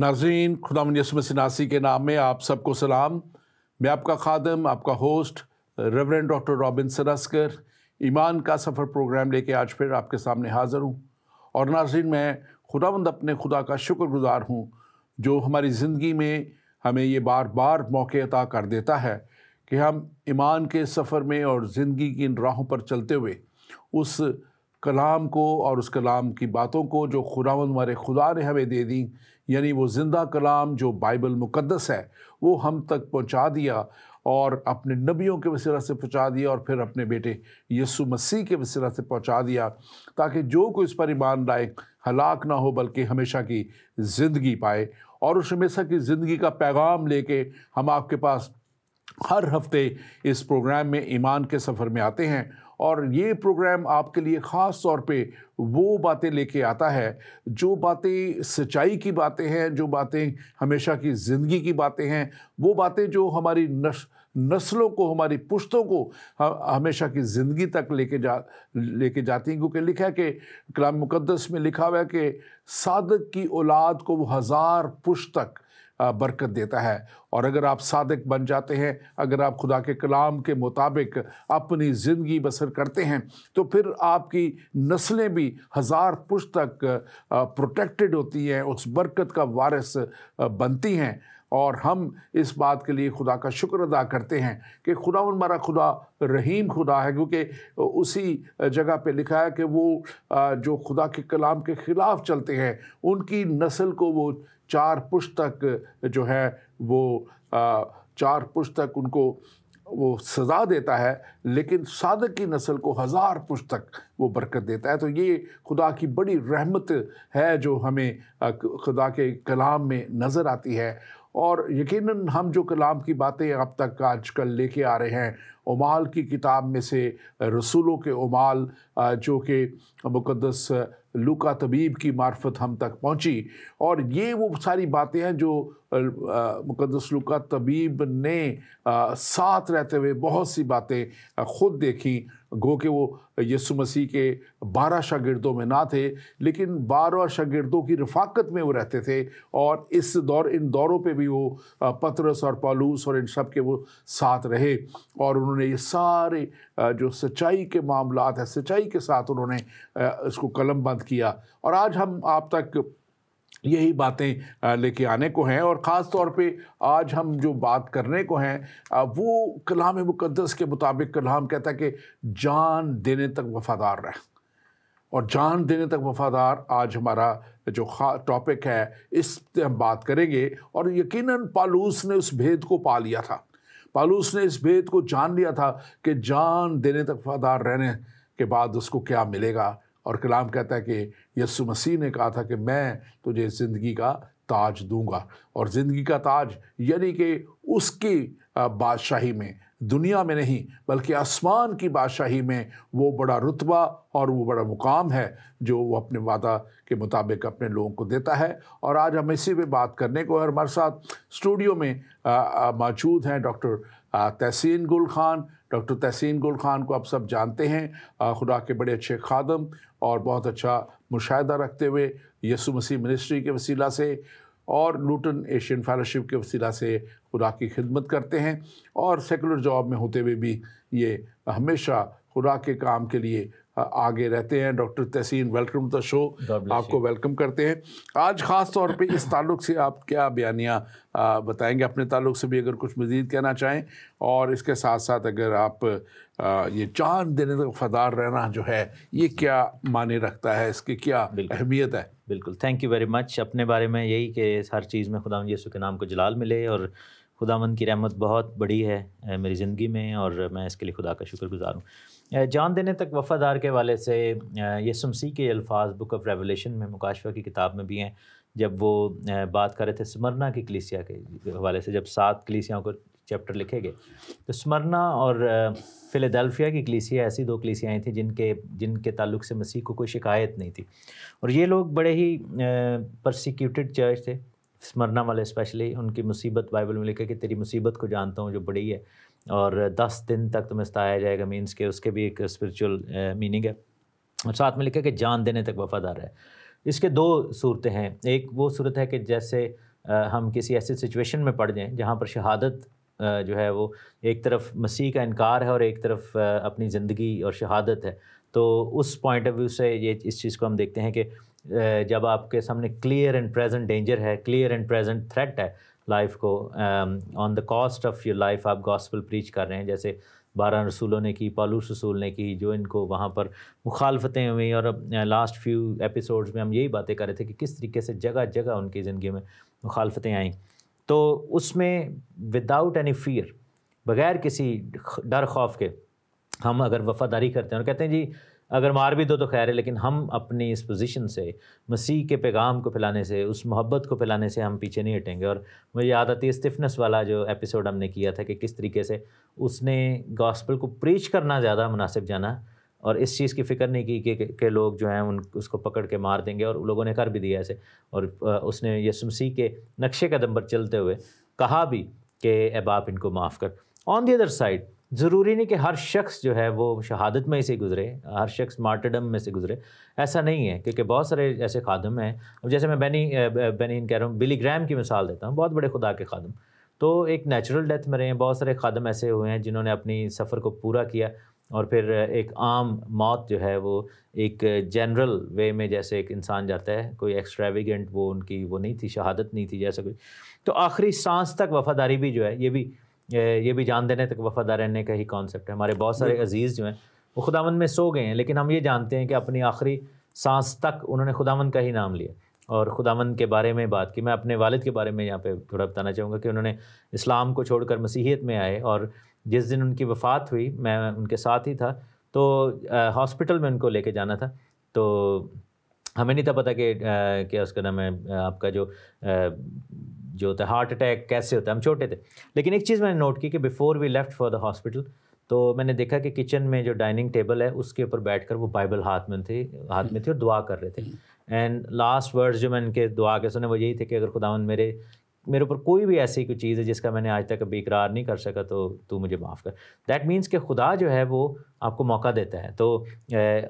नाज़रीन, खुदावंद यीशु मसीह नासी के नाम में आप सबको सलाम। मैं आपका खादम, आपका होस्ट रेवरेंड डॉक्टर रॉबिन सरस्कर ईमान का सफ़र प्रोग्राम लेके आज फिर आपके सामने हाज़िर हूँ। और नाज़रीन, मैं खुदावंद अपने खुदा का शुक्रगुज़ार हूँ जो हमारी ज़िंदगी में हमें ये बार बार मौके अता कर देता है कि हम ईमान के सफ़र में और ज़िंदगी की इन राहों पर चलते हुए उस कलाम को और उस कलाम की बातों को जो खुदावंद हमारे खुदा ने हमें दे दी, यानी वो ज़िंदा कलाम जो बाइबल मुक़द्दस है, वो हम तक पहुंचा दिया और अपने नबियों के वसीला से पहुंचा दिया और फिर अपने बेटे यीशु मसीह के वसीला से पहुंचा दिया, ताकि जो कोई इस पर ईमान लाए हलाक ना हो बल्कि हमेशा की ज़िंदगी पाए। और उस हमेशा की ज़िंदगी का पैगाम लेके हम आपके पास हर हफ्ते इस प्रोग्राम में ईमान के सफ़र में आते हैं। और ये प्रोग्राम आपके लिए ख़ास तौर पे वो बातें लेके आता है जो बातें सच्चाई की बातें हैं, जो बातें हमेशा की ज़िंदगी की बातें हैं, वो बातें जो हमारी नस्लों को, हमारी पुश्तों को हमेशा की ज़िंदगी तक लेके जाती हैं। क्योंकि लिखा है कि कलाम मुक़द्दस में लिखा हुआ है कि सादक की औलाद को वो 1000 पुश्त तक बरकत देता है। और अगर आप सादिक बन जाते हैं, अगर आप खुदा के कलाम के मुताबिक अपनी ज़िंदगी बसर करते हैं, तो फिर आपकी नस्लें भी 1000 पुश्त तक प्रोटेक्टेड होती हैं, उस बरकत का वारिस बनती हैं। और हम इस बात के लिए खुदा का शुक्र अदा करते हैं कि खुदा हमारा खुदा रहीम खुदा है, क्योंकि उसी जगह पे लिखा है कि वो जो खुदा के कलाम के ख़िलाफ़ चलते हैं उनकी नस्ल को वो 4 पुश्त तक जो है वो 4 पुश्त तक उनको वो सज़ा देता है, लेकिन सादक की नस्ल को 1000 पुश्त तक वो बरकत देता है। तो ये खुदा की बड़ी रहमत है जो हमें खुदा के कलाम में नज़र आती है। और यकीनन हम जो कलाम की बातें अब तक आजकल लेके आ रहे हैं, उमाल की किताब में से रसूलों के उमाल जो कि मुक़द्दस लूका तबीब की मार्फत हम तक पहुंची, और ये वो सारी बातें हैं जो मुक़द्दस लूका तबीब ने साथ रहते हुए बहुत सी बातें खुद देखी। गो कि वो यीशु मसीह के 12 शागिर्दों में ना थे, लेकिन 12 शागिर्दों की रफ़ाकत में वो रहते थे। और इन दौरों पे भी वो पतरस और पौलुस और इन सब के वो साथ रहे, और उन्होंने ये सारे जो सच्चाई के मामलात हैं, सच्चाई के साथ उन्होंने इसको कलमबंद किया। और आज हम आप तक यही बातें लेके आने को हैं। और ख़ास तौर पे आज हम जो बात करने को हैं वो कलाम मुक़द्दस के मुताबिक कलाम कहता है कि जान देने तक वफ़ादार रहे। और जान देने तक वफ़ादार आज हमारा जो टॉपिक है, इस पर हम बात करेंगे। और यकीनन पालूस ने उस भेद को पा लिया था, पालूस ने इस भेद को जान लिया था कि जान देने तक वफ़ादार रहने के बाद उसको क्या मिलेगा। और कलाम कहता है कि यीशु मसीह ने कहा था कि मैं तुझे ज़िंदगी का ताज दूंगा। और ज़िंदगी का ताज यानी कि उसकी बादशाही में, दुनिया में नहीं बल्कि आसमान की बादशाही में वो बड़ा रुतबा और वो बड़ा मुकाम है जो वो अपने वादा के मुताबिक अपने लोगों को देता है। और आज हम इसी पे बात करने को, और हमारे साथ स्टूडियो में मौजूद हैं डॉक्टर तहसीन गुल खान। डॉक्टर तहसीन गुल खान को आप सब जानते हैं, खुदा के बड़े अच्छे खादम और बहुत अच्छा मुशाहिदा रखते हुए यीशु मसीह मिनिस्ट्री के वसीला से और लूटन एशियन फेलोशिप के वसीला से खुदा की खिदमत करते हैं। और सेकुलर जॉब में होते हुए भी ये हमेशा खुदा के काम के लिए आगे रहते हैं। Doctor Tahseen, welcome to the show, आपको वेलकम करते हैं। आज ख़ास तौर पे इस ताल्लुक़ से आप क्या बयानिया बताएंगे, अपने ताल्लुक़ से भी अगर कुछ मज़ीद कहना चाहें, और इसके साथ साथ अगर आप ये जान देने तक वफ़ादार रहना जो है ये क्या माने रखता है, इसकी क्या अहमियत है? बिल्कुल, थैंक यू वेरी मच। अपने बारे में यही कि हर चीज़ में खुदावंद यीशु के नाम को जलाल मिले, और खुदावंद की रहमत बहुत बड़ी है मेरी ज़िंदगी में, और मैं इसके लिए खुदा का शुक्रगुज़ार हूँ। जान देने तक वफ़ादार के हवाले से यीशु मसीह के अल्फाज बुक ऑफ रेवलेशन में, मुकाशफा की किताब में भी हैं। जब वो बात कर रहे थे स्मरना की कलीसिया के हवाले से, जब 7 कलीसियाओं को चैप्टर लिखे गए, तो स्मरना और फ़िलाडेल्फिया की कलीसिया ऐसी 2 कलीसियाएँ थी जिनके ताल्लुक़ से मसीह को कोई शिकायत नहीं थी। और ये लोग बड़े ही परसिक्यूटेड चर्च थे, स्मरना वाले स्पेशली। उनकी मुसीबत बाइबल में लिखा कि तेरी मुसीबत को जानता हूँ जो बड़ी है, और 10 दिन तक तुम्हें सताया जाएगा, मीन्स के उसके भी एक स्पिरिचुअल मीनिंग है। और साथ में लिखा कि जान देने तक वफ़ादार है। इसके 2 सूरतें हैं। एक वो सूरत है कि जैसे हम किसी ऐसी सिचुएशन में पड़ जाएं जहाँ पर शहादत जो है वो एक तरफ मसीह का इनकार है और एक तरफ अपनी ज़िंदगी और शहादत है, तो उस पॉइंट ऑफ व्यू से ये इस चीज़ को हम देखते हैं कि जब आपके सामने क्लियर एंड प्रेजेंट डेंजर है, क्लियर एंड प्रेजेंट थ्रेट है लाइफ को, on the cost of your life आप गॉस्पेल प्रीच कर रहे हैं, जैसे 12 रसूलों ने की, पौलुस रसूल ने की, जो इनको वहाँ पर मुखालफतें हुई। और लास्ट फ्यू एपिसोड्स में हम यही बातें कर रहे थे कि किस तरीके से जगह जगह उनकी ज़िंदगी में मुखालफतें आईं, तो उसमें विदाउट एनी फियर, बग़ैर किसी डर खौफ के हम अगर वफ़ादारी करते हैं और कहते हैं जी अगर मार भी दो तो खैर है, लेकिन हम अपनी इस पोजीशन से मसीह के पैगाम को फैलाने से, उस मोहब्बत को फैलाने से हम पीछे नहीं हटेंगे। और मुझे याद आती है स्टिफनेस वाला जो एपिसोड हमने किया था कि किस तरीके से उसने गॉस्पेल को प्रीच करना ज़्यादा मुनासिब जाना और इस चीज़ की फ़िक्र नहीं की कि लोग जो हैं उसको पकड़ के मार देंगे, और लोगों ने कर भी दिया ऐसे। और उसने यीशु मसीह के नक्शे कदम पर चलते हुए कहा भी कि ए बाप इनको माफ़ कर। ऑन दी अदर साइड ज़रूरी नहीं कि हर शख्स जो है वो शहादत में से गुज़रे, हर शख्स मार्टरडम में से गुज़रे, ऐसा नहीं है, क्योंकि बहुत सारे ऐसे खादम हैं। अब जैसे मैं बेनिन कह रहा हूँ, बिली ग्रैम की मिसाल देता हूँ, बहुत बड़े खुदा के खादम, तो एक नेचुरल डेथ में रहे हैं। बहुत सारे खादम ऐसे हुए हैं जिन्होंने अपनी सफ़र को पूरा किया और फिर एक आम मौत जो है वो एक जनरल वे में जैसे एक इंसान जाता है, कोई एक्स्ट्रावेगेंट वो उनकी वो नहीं थी, शहादत नहीं थी जैसा कोई। तो आखिरी सांस तक वफ़ादारी भी जो है ये भी जान देने तक वफ़ादार रहने का ही कॉन्सेप्ट है। हमारे बहुत सारे अजीज़ जो हैं वो खुदावंद में सो गए हैं, लेकिन हम ये जानते हैं कि अपनी आखिरी सांस तक उन्होंने खुदावंद का ही नाम लिया और खुदावंद के बारे में बात की। मैं अपने वालिद के बारे में यहाँ पे थोड़ा बताना चाहूँगा कि उन्होंने इस्लाम को छोड़कर मसीहियत में आए, और जिस दिन उनकी वफ़ात हुई मैं उनके साथ ही था, तो हॉस्पिटल में उनको लेके जाना था। तो हमें नहीं था पता कि क्या उसका नाम है आपका जो होता है हार्ट अटैक कैसे होता है, हम छोटे थे। लेकिन एक चीज़ मैंने नोट की कि before we left for the hospital, तो मैंने देखा कि किचन में जो डाइनिंग टेबल है उसके ऊपर बैठकर वो बाइबल हाथ में थी और दुआ कर रहे थे। एंड लास्ट वर्ड्स जो मैंने उनके दुआ के सुने वो यही थे कि अगर खुदावंद मेरे ऊपर कोई भी ऐसी कोई चीज़ है जिसका मैंने आज तक कभी इकरार नहीं कर सका, तो तू मुझे माफ़ कर। दैट मीन्स कि खुदा जो है वो आपको मौका देता है। तो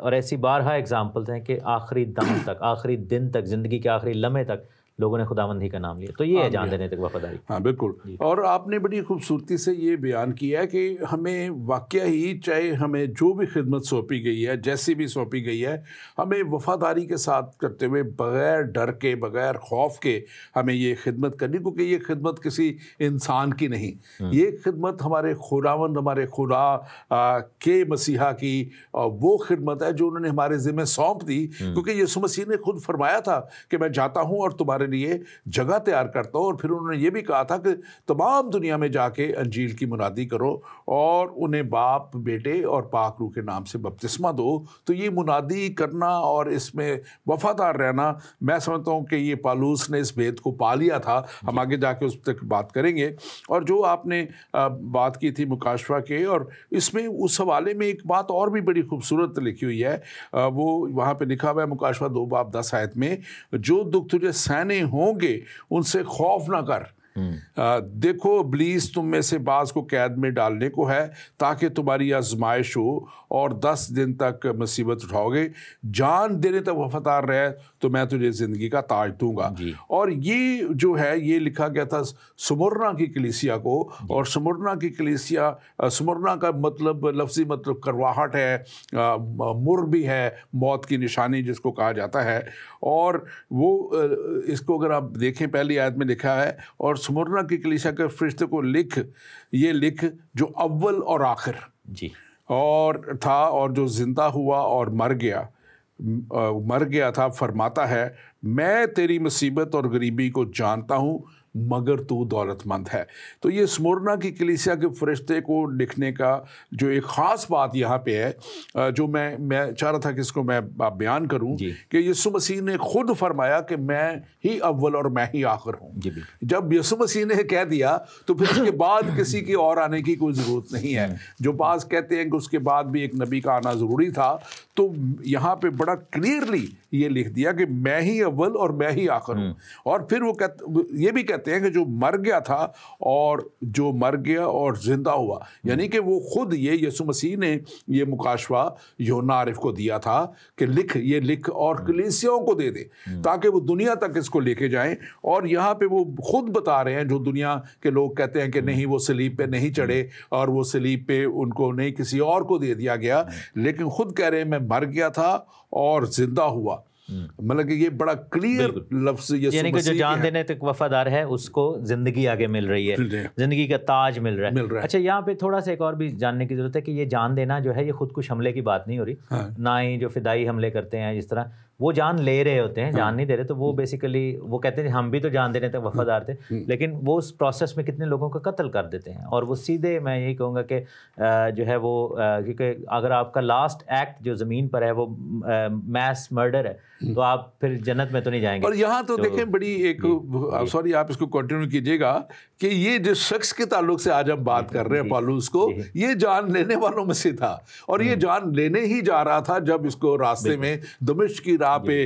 और ऐसी बारहा एग्जांपल्स हैं कि आखिरी दम तक, आखिरी दिन तक, ज़िंदगी के आखिरी लम्हे तक लोगों ने खुदावंद ही का नाम लिया। तो ये है जान देने तक वफादारी। हाँ बिल्कुल। और आपने बड़ी खूबसूरती से ये बयान किया है कि हमें वाकया ही, चाहे हमें जो भी खिदमत सौंपी गई है, जैसी भी सौंपी गई है, हमें वफादारी के साथ करते हुए बग़ैर डर के, बग़ैर खौफ के हमें ये खिदमत करनी, क्योंकि ये खिदमत किसी इंसान की नहीं, ये खिदमत हमारे खुदावंद, हमारे खुदा के मसीहा की वो खिदमत है जो उन्होंने हमारे ज़िम्मे सौंप दी। क्योंकि यीशु मसीह ने खुद फरमाया था कि मैं जाता हूँ और तुम्हारे लिए जगह तैयार करता हूँ। और फिर उन्होंने ये भी कहा था कि तमाम दुनिया में जाके अंजील की मुनादी करो और उन्हें बाप, बेटे और पाक रूह के नाम से बपतिस्मा दो। तो ये मुनादी करना और इसमें वफादार रहना, मैं समझता हूँ कि ये पौलुस ने इस भेद को पा लिया था। हम आगे जाके उस तक बात करेंगे। और जो आपने बात की थी मुकाशफा के, और इसमें उस हवाले में एक बात और भी बड़ी खूबसूरत लिखी हुई है, वो वहाँ पे लिखा हुआ है मुकाशफा 2:10 आयत में, जो दुख तुझे सहने होंगे उनसे खौफ ना कर। देखो इब्लीस तुम में से बाज को कैद में डालने को है ताकि तुम्हारी आजमाइश हो, और 10 दिन तक मुसीबत उठाओगे। जान देने तक वफादार रहे तो मैं तुझे ज़िंदगी का ताज दूंगा। और ये जो है ये लिखा गया था स्मुरना की कलीसिया को, और स्मुरना की कलीसिया, स्मुरना का मतलब लफ्ज़ी मतलब करवाहट है, मुर भी है, मौत की निशानी जिसको कहा जाता है। और वो इसको अगर आप देखें पहली आयत में लिखा है, और स्मुरना की कलीसिया के फरिश्ते को लिख जो अव्वल और आखिर जी और था, और जो जिंदा हुआ और मर गया था, फरमाता है मैं तेरी मुसीबत और गरीबी को जानता हूँ मगर तू दौलतमंद है। तो ये स्मुरना की कलीसिया के फरिश्ते को लिखने का जो एक ख़ास बात यहाँ पे है, जो मैं चाह रहा था कि इसको मैं बयान करूँ कि यीशु मसीह ने खुद फरमाया कि मैं ही अव्वल और मैं ही आखिर हूँ। जब यीशु मसीह ने कह दिया तो फिर उसके बाद किसी की और आने की कोई ज़रूरत नहीं है। जो बाज़ कहते हैं कि उसके बाद भी एक नबी का आना ज़रूरी था, तो यहाँ पे बड़ा क्लियरली ये लिख दिया कि मैं ही अव्वल और मैं ही आखिर हूँ। और फिर वो ये भी कहते हैं कि जो मर गया था और जो मर गया और जिंदा हुआ, यानी कि वो खुद यीशु मसीह ने ये मुकाशवा यूहन्ना आरिफ को दिया था कि लिख और कलीसियाओं को दे दे ताकि वो दुनिया तक इसको लेके जाएं। और यहाँ पे वो खुद बता रहे हैं, जो दुनिया के लोग कहते हैं कि नहीं वो सलीब पे नहीं चढ़े और वो सलीब पे उनको नहीं किसी और को दे दिया गया, लेकिन खुद कह रहे हैं मैं मर गया था और जिंदा हुआ। मतलब कि ये बड़ा क्लियर लफ्ज़ यानी कि जो जान देने तक वफादार है उसको जिंदगी आगे मिल रही है, जिंदगी का ताज मिल रहा है। अच्छा, यहाँ पे थोड़ा सा एक और भी जानने की जरूरत है कि ये जान देना जो है ये खुद कुछ हमले की बात नहीं हो रही। ना ही जो फिदाई हमले करते हैं जिस तरह वो जान ले रहे होते हैं, जान नहीं दे रहे, तो वो बेसिकली वो कहते हैं हम भी तो जान देने तक वफादार थे, लेकिन वो उस प्रोसेस में कितने लोगों का कत्ल कर देते हैं। और वो सीधे, मैं यही कहूँगा कि जो है वो क्योंकि अगर आपका लास्ट एक्ट जो ज़मीन पर है वो मैस मर्डर है तो आप फिर जन्नत में तो नहीं जाएंगे। और यहाँ तो देखें बड़ी एक, सॉरी आप इसको कंटिन्यू कीजिएगा, कि ये जिस शख्स के ताल्लुक से आज हम बात कर रहे हैं पौलुस को, ये जान लेने वालों में से था और ये जान लेने ही जा रहा था जब इसको रास्ते में दमिश्क की राह पे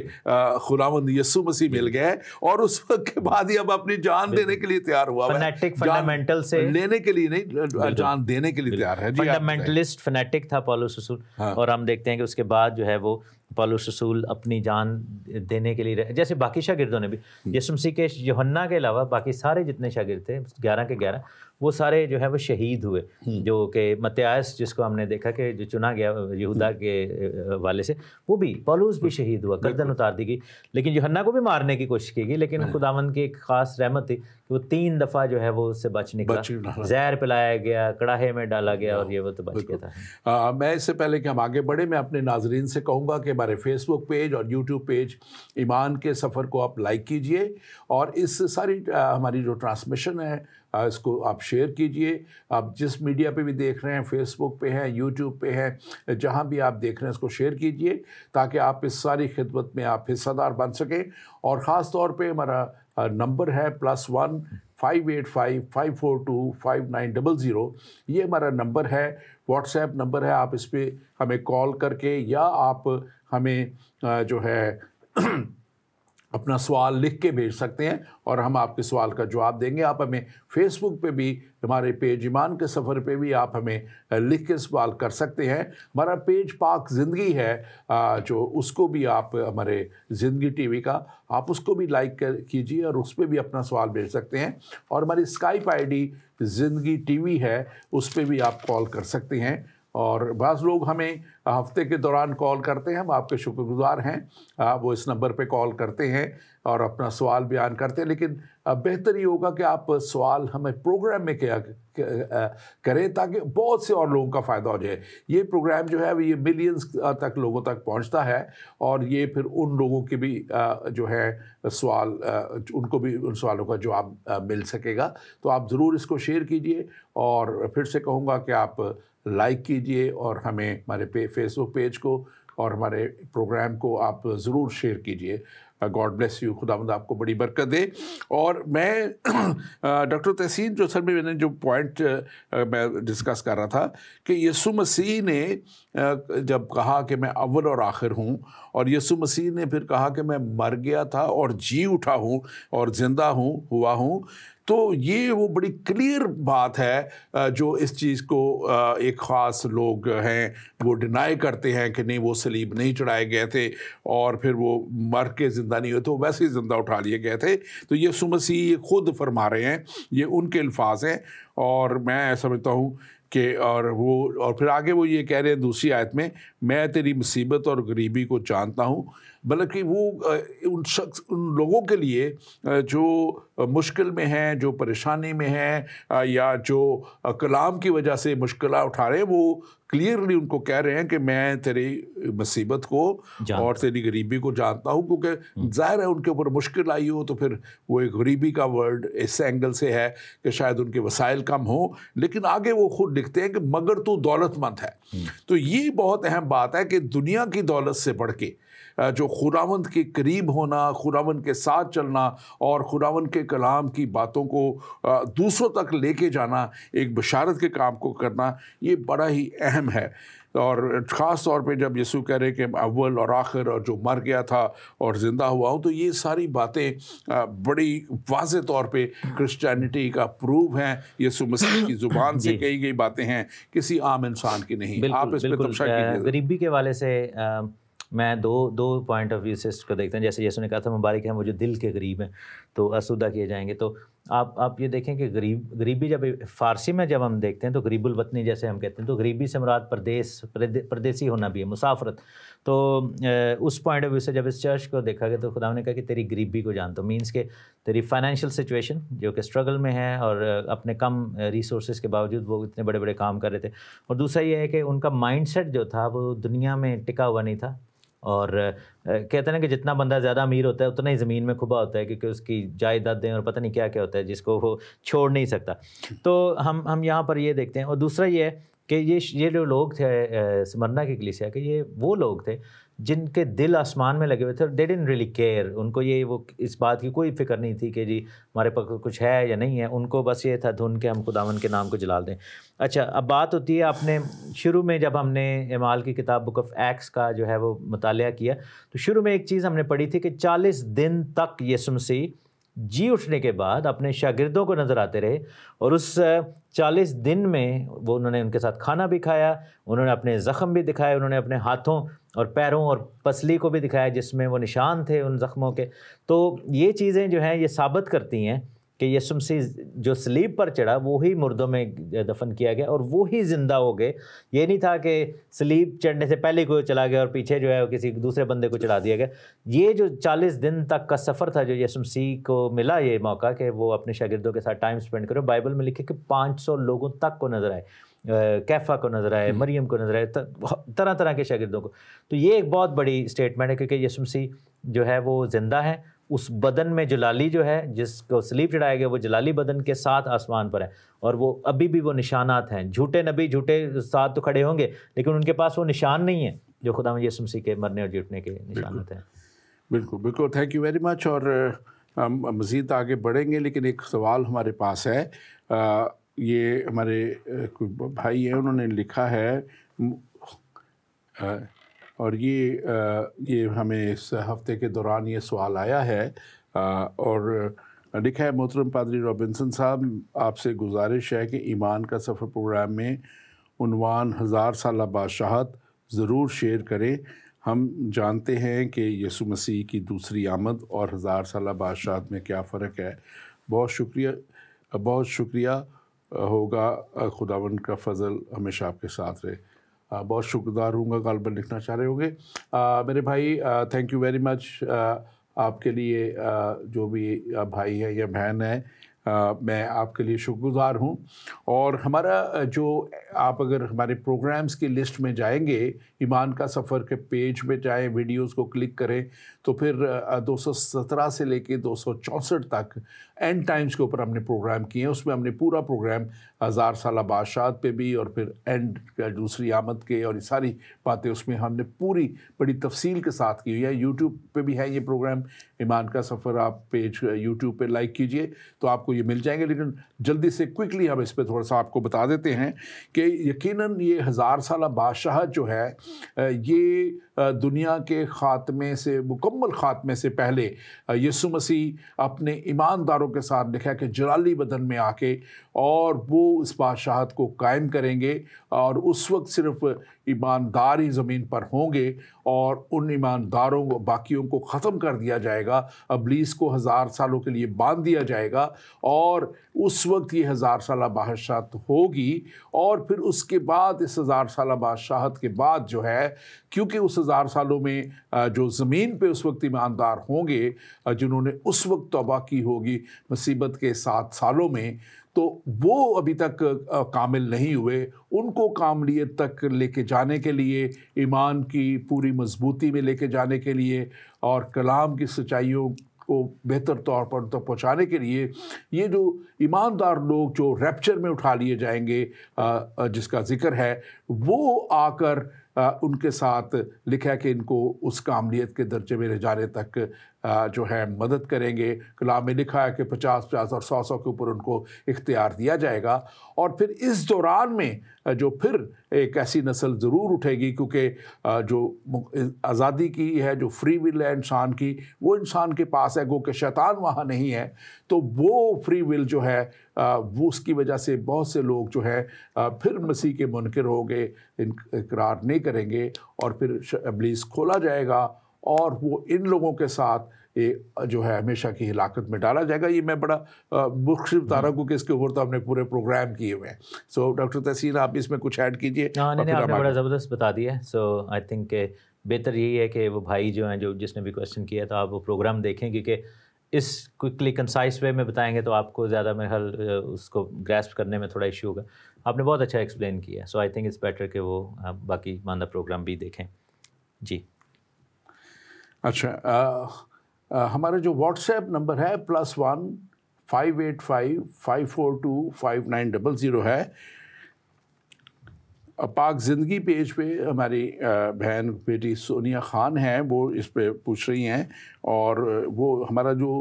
खुदावंद यीशु मसीह मिल गए और उस वक्त के बाद ही अब अपनी जान देने के लिए तैयार हुआ है। फंडामेंटल से लेने के लिए नहीं, जान देने के लिए तैयार है। फंडामेंटलिस्ट फैनेटिक था पौलुस रसूल। और हम देखते हैं कि उसके बाद जो है वो पौलुस रसूल अपनी जान देने के लिए, जैसे बाकी शागिर्दों ने भी, यीशु मसीह के यूहन्ना के अलावा बाकी सारे जितने शागिर्द थे 11 के 11 वो सारे जो है वो शहीद हुए। जो कि मत्तियास जिसको हमने देखा कि जो चुना गया यहूदा के वाले से, वो भी पौलुस भी शहीद हुआ, गर्दन उतार दी गई। लेकिन यूहन्ना को भी मारने की कोशिश की गई, लेकिन खुदावंद की एक खास रहमत थी कि वो 3 दफ़ा जो है वो उससे बच निकला, जहर पिलाया गया, कड़ाहे में डाला गया और ये वो तो बच गया था। मैं इससे पहले कि हम आगे बढ़े, मैं अपने नाजरीन से कहूँगा कि हमारे फेसबुक पेज और यूट्यूब पेज ईमान के सफ़र को आप लाइक कीजिए और इस सारी हमारी जो ट्रांसमिशन है इसको आप शेयर कीजिए। आप जिस मीडिया पे भी देख रहे हैं, फेसबुक पे हैं, यूट्यूब पे हैं, जहाँ भी आप देख रहे हैं इसको शेयर कीजिए ताकि आप इस सारी खिदमत में आप हिस्सेदार बन सकें। और ख़ास तौर पे हमारा नंबर है +1 585 542 5900, ये हमारा नंबर है, व्हाट्सएप नंबर है। आप इस पर हमें कॉल करके या आप हमें जो है अपना सवाल लिख के भेज सकते हैं और हम आपके सवाल का जवाब देंगे। आप हमें फेसबुक पे भी, हमारे पेज ईमान के सफ़र पे भी आप हमें लिख के सवाल कर सकते हैं। हमारा पेज पाक ज़िंदगी है जो, उसको भी आप, हमारे ज़िंदगी टीवी का, आप उसको भी लाइक कीजिए और उस पर भी अपना सवाल भेज सकते हैं। और हमारी स्काइप आईडी ज़िंदगी टीवी है, उस पर भी आप कॉल कर सकते हैं। और बाज़ लोग हमें हफ्ते के दौरान कॉल करते हैं, हम आपके शुक्रगुजार हैं। वो इस नंबर पे कॉल करते हैं और अपना सवाल बयान करते हैं, लेकिन बेहतर ये होगा कि आप सवाल हमें प्रोग्राम में क्या करें ताकि बहुत से और लोगों का फ़ायदा हो जाए। ये प्रोग्राम जो है ये मिलियंस तक लोगों तक पहुंचता है और ये फिर उन लोगों के भी जो है सवाल, उनको भी उन सवालों का जवाब मिल सकेगा। तो आप ज़रूर इसको शेयर कीजिए और फिर से कहूँगा कि आप लाइक कीजिए और हमें हमारे फेसबुक पेज को और हमारे प्रोग्राम को आप ज़रूर शेयर कीजिए। गॉड ब्लेस यू, खुदावंद आपको बड़ी बरकत दे। और मैं डॉक्टर तहसीन, जो सर में मैंने जो पॉइंट मैं डिस्कस कर रहा था कि यीशु मसीह ने जब कहा कि मैं अव्वल और आखिर हूँ, और यीशु मसीह ने फिर कहा कि मैं मर गया था और जी उठा हूँ और ज़िंदा हुआ हूँ, तो ये वो बड़ी क्लियर बात है जो इस चीज़ को एक ख़ास लोग हैं वो डिनाई करते हैं कि नहीं वो सलीब नहीं चढ़ाए गए थे और फिर वो मर के ज़िंदा नहीं हुए, तो वैसे ही ज़िंदा उठा लिए गए थे। तो यीशु मसीह ये खुद फरमा रहे हैं, ये उनके अल्फाज हैं। और मैं समझता हूँ कि और फिर आगे वो ये कह रहे हैं दूसरी आयत में, मैं तेरी मुसीबत और गरीबी को जानता हूँ। बल्कि वो उन लोगों के लिए जो मुश्किल में हैं, जो परेशानी में हैं या जो कलाम की वजह से मुश्किलात उठा रहे हैं, वो क्लियरली उनको कह रहे हैं कि मैं तेरी मुसीबत को और तेरी गरीबी को जानता हूँ। क्योंकि ज़ाहिर है उनके ऊपर मुश्किल आई हो तो फिर वो एक गरीबी का वर्ड इस एंगल से है कि शायद उनके वसाइल कम हो, लेकिन आगे वो खुद लिखते हैं कि मगर तू दौलतमंद है। तो ये बहुत अहम बात है कि दुनिया की दौलत से बढ़ के जो खुदावंद के करीब होना, खुदावंद के साथ चलना और खुदावंद के कलाम की बातों को दूसरों तक लेके जाना, एक बशारत के काम को करना, ये बड़ा ही अहम है। और ख़ास तौर पे जब यीशु कह रहे कि अव्वल और आखिर और जो मर गया था और ज़िंदा हुआ हूँ, तो ये सारी बातें बड़ी वाज़े तौर पे क्रिश्चियनिटी का प्रूव हैं। यीशु मसीह की ज़ुबान से कही गई बातें हैं, किसी आम इंसान की नहीं। आप इस पर तबशा कीजिए। गरीबी के वाले से मैं दो पॉइंट ऑफ व्यू से इसको देखते हैं। जैसे यीशु ने कहा था मुबारक है वो जो दिल के गरीब हैं तो आसूदा किए जाएंगे। तो आप ये देखें कि गरीबी जब फ़ारसी में जब हम देखते हैं तो गरीबुल वतनी जैसे हम कहते हैं, तो गरीबी से मुराद परदेसी होना भी है, मुसाफरत। तो उस पॉइंट ऑफ व्यू से जब इस चर्च को देखा गया तो खुदा ने कहा कि तेरी गरीबी को जानता हूँ, मीन्स के तेरी फाइनेंशियल सिचुएशन जो कि स्ट्रगल में है और अपने कम रिसोर्सेज के बावजूद वो इतने बड़े बड़े काम कर रहे थे। और दूसरा ये है कि उनका माइंडसेट जो था वो दुनिया में टिका हुआ नहीं था। और कहते हैं ना कि जितना बंदा ज़्यादा अमीर होता है उतना ही ज़मीन में खुबा होता है, क्योंकि उसकी जायदादें और पता नहीं क्या क्या होता है जिसको वो छोड़ नहीं सकता। तो हम यहाँ पर ये देखते हैं। और दूसरा ये है कि ये जो लोग थे स्मरना की कलीसिया के, ये वो लोग थे जिनके दिल आसमान में लगे हुए थे। दे डिडंट रियली केयर, उनको ये वो इस बात की कोई फिक्र नहीं थी कि जी हमारे पास कुछ है या नहीं है। उनको बस ये था धुन के हम खुदावन के नाम को जलाल दें। अच्छा, अब बात होती है, आपने शुरू में जब हमने एमाल की किताब बुक ऑफ एक्ट्स का जो है वो मुतालिया किया तो शुरू में एक चीज़ हमने पढ़ी थी कि 40 दिन तक यीशु मसीह जी उठने के बाद अपने शागिर्दों को नज़र आते रहे। और उस 40 दिन में वो उन्होंने उनके साथ खाना भी खाया, उन्होंने अपने ज़ख़म भी दिखाए, उन्होंने अपने हाथों और पैरों और पसली को भी दिखाया जिसमें वो निशान थे उन ज़ख्मों के। तो ये चीज़ें जो हैं ये साबित करती हैं कि यीशु मसीह जो सलीब पर चढ़ा वो ही मुर्दों में दफन किया गया और वो ही ज़िंदा हो गए। ये नहीं था कि सलीब चढ़ने से पहले कोई चला गया और पीछे जो है वो किसी दूसरे बंदे को चढ़ा दिया गया। ये जो 40 दिन तक का सफ़र था जो यीशु मसीह को मिला ये मौका कि वो अपने शागिर्दों के साथ टाइम स्पेंड करो, बाइबल में लिखे कि 500 लोगों तक को नज़र आए, कैफा को नज़र आए, मरियम को नज़र आए, तरह तरह के शागिर्दों को। तो ये एक बहुत बड़ी स्टेटमेंट है क्योंकि यीशु मसीह जो है वो ज़िंदा है, उस बदन में जलाली जो है जिसको सलीब चढ़ाया गया वो जलाली बदन के साथ आसमान पर है और वो अभी भी वो निशानात हैं। झूठे नबी झूठे साथ तो खड़े होंगे लेकिन उनके पास वो निशान नहीं है जो खुदा यीशु मसीह के मरने और जीतने के निशानात हैं। बिल्कुल बिल्कुल, थैंक यू वेरी मच। और हम मज़ीद आगे बढ़ेंगे लेकिन एक सवाल हमारे पास है। ये हमारे कोई भाई हैं, उन्होंने लिखा है और ये हमें इस हफ्ते के दौरान ये सवाल आया है और लिखा है, मोहतरम पादरी रॉबिन्सन साहब, आपसे गुजारिश है कि ईमान का सफ़र प्रोग्राम में उन्वान 1000 साला बादशाहत ज़रूर शेयर करें। हम जानते हैं कि यीशु मसीह की दूसरी आमद और 1000 साला बादशाहत में क्या फ़र्क है। बहुत शुक्रिया होगा, खुदावंद का फ़ज़ल हमेशा आपके साथ रहे। बहुत शुक्रगुज़ार हूँगा, गालबन लिखना चाह रहे होंगे। मेरे भाई, थैंक यू वेरी मच। आपके लिए जो भी भाई है या बहन है, मैं आपके लिए शुक्रगुज़ार हूँ। और हमारा जो आप अगर हमारे प्रोग्राम्स की लिस्ट में जाएंगे, ईमान का सफ़र के पेज पे जाएं, वीडियोस को क्लिक करें तो फिर 217 से लेके 264 तक एंड टाइम्स के ऊपर हमने प्रोग्राम किए हैं। उसमें हमने पूरा प्रोग्राम 1000 साला बादशाहत पे भी और फिर एंड दूसरी आमद के और ये सारी बातें उसमें हमने पूरी बड़ी तफसील के साथ की हुई है। यूट्यूब पे भी है ये प्रोग्राम, ईमान का सफ़र। आप पेज यूट्यूब पे लाइक कीजिए तो आपको ये मिल जाएंगे। लेकिन जल्दी से क्विकली हम इस पर थोड़ा सा आपको बता देते हैं कि यकीनन ये 1000 साला बादशाहत जो है ये दुनिया के ख़ात्मे से, मुकम्मल ख़ात्मे से पहले यीशु मसीह अपने ईमानदारों के साथ लिखा कि जलाली बदन में आके और वो इस बादशाहत को कायम करेंगे और उस वक्त सिर्फ ईमानदार ही ज़मीन पर होंगे और उन ईमानदारों को, बाकियों को ख़त्म कर दिया जाएगा। इब्लीस को 1000 सालों के लिए बांध दिया जाएगा और उस वक्त ये 1000 साला बादशाहत होगी। और फिर उसके बाद इस 1000 साला बादशाहत के बाद जो है, क्योंकि उस 1000 सालों में जो ज़मीन पे उस वक्त ईमानदार होंगे जिन्होंने उस वक्त तौबा की होगी मुसीबत के 7 सालों में, तो वो अभी तक कामिल नहीं हुए। उनको कामलियत तक लेके जाने के लिए, ईमान की पूरी मजबूती में लेके जाने के लिए और कलाम की सच्चाइयों को बेहतर तौर पर तो पहुँचाने के लिए, ये जो ईमानदार लोग जो रैप्चर में उठा लिए जाएंगे जिसका जिक्र है, वो आकर उनके साथ लिखा है कि इनको उस कामलियत के दर्जे में ले जाने तक जो है मदद करेंगे। कलाम में लिखा है कि 50-50 और 100-100 के ऊपर उनको इख्तियार दिया जाएगा। और फिर इस दौरान में जो फिर एक ऐसी नस्ल ज़रूर उठेगी, क्योंकि जो आज़ादी की है, जो फ्री विल है इंसान की, वो इंसान के पास है, गो कि शैतान वहाँ नहीं है। तो वो फ्री विल जो है वो उसकी वजह से बहुत से लोग जो है फिर मसीह के मुनकिर होंगे, इकरार नहीं करेंगे, और फिर इब्लीस खोला जाएगा और वो इन लोगों के साथ जो है हमेशा की हिलाकत में डाला जाएगा। ये मैं बड़ा मुख्तलिफ बता रहा हूँ क्योंकि इसके ऊपर तो हमने पूरे प्रोग्राम किए हुए हैं। सो डॉक्टर तहसीन, आप इसमें कुछ ऐड कीजिए। नहीं, आपने बड़ा ज़बरदस्त बता दिया है। सो आई थिंक बेहतर यही है कि वो भाई जो हैं, जो जिसने भी क्वेश्चन किया था, आप वो प्रोग्राम देखें, क्योंकि इस क्विकली कंसाइज वे में बताएंगे तो आपको ज़्यादा मेरे ख्याल उसको ग्रैस्प करने में थोड़ा इशू होगा। आपने बहुत अच्छा एक्सप्लेन किया, सो आई थिंक इट्स बेटर कि वो बाकी मानदा प्रोग्राम भी देखें। जी अच्छा, हमारा जो व्हाट्सएप नंबर है +1 585 542 5900 है। पाक ज़िंदगी पेज पे हमारी बहन बेटी सोनिया ख़ान हैं, वो इस पे पूछ रही हैं। और वो हमारा जो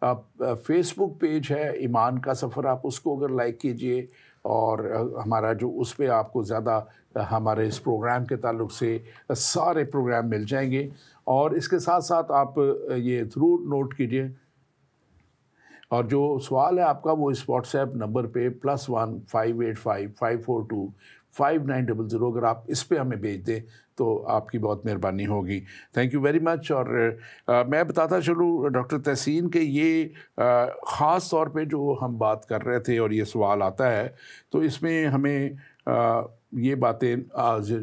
फेसबुक पेज है ईमान का सफ़र, आप उसको अगर लाइक कीजिए, और हमारा जो उस पे आपको ज़्यादा हमारे इस प्रोग्राम के ताल्लुक़ से सारे प्रोग्राम मिल जाएंगे। और इसके साथ साथ आप ये ज़रूर नोट कीजिए, और जो सवाल है आपका वो इस व्हाट्सएप नंबर पे +1 585 542 5900, अगर आप इस पे हमें भेज दें तो आपकी बहुत मेहरबानी होगी। Thank you very much. और मैं बताता चलूँ डॉक्टर तहसीन के ये ख़ास तौर पे जो हम बात कर रहे थे और ये सवाल आता है, तो इसमें हमें ये बातें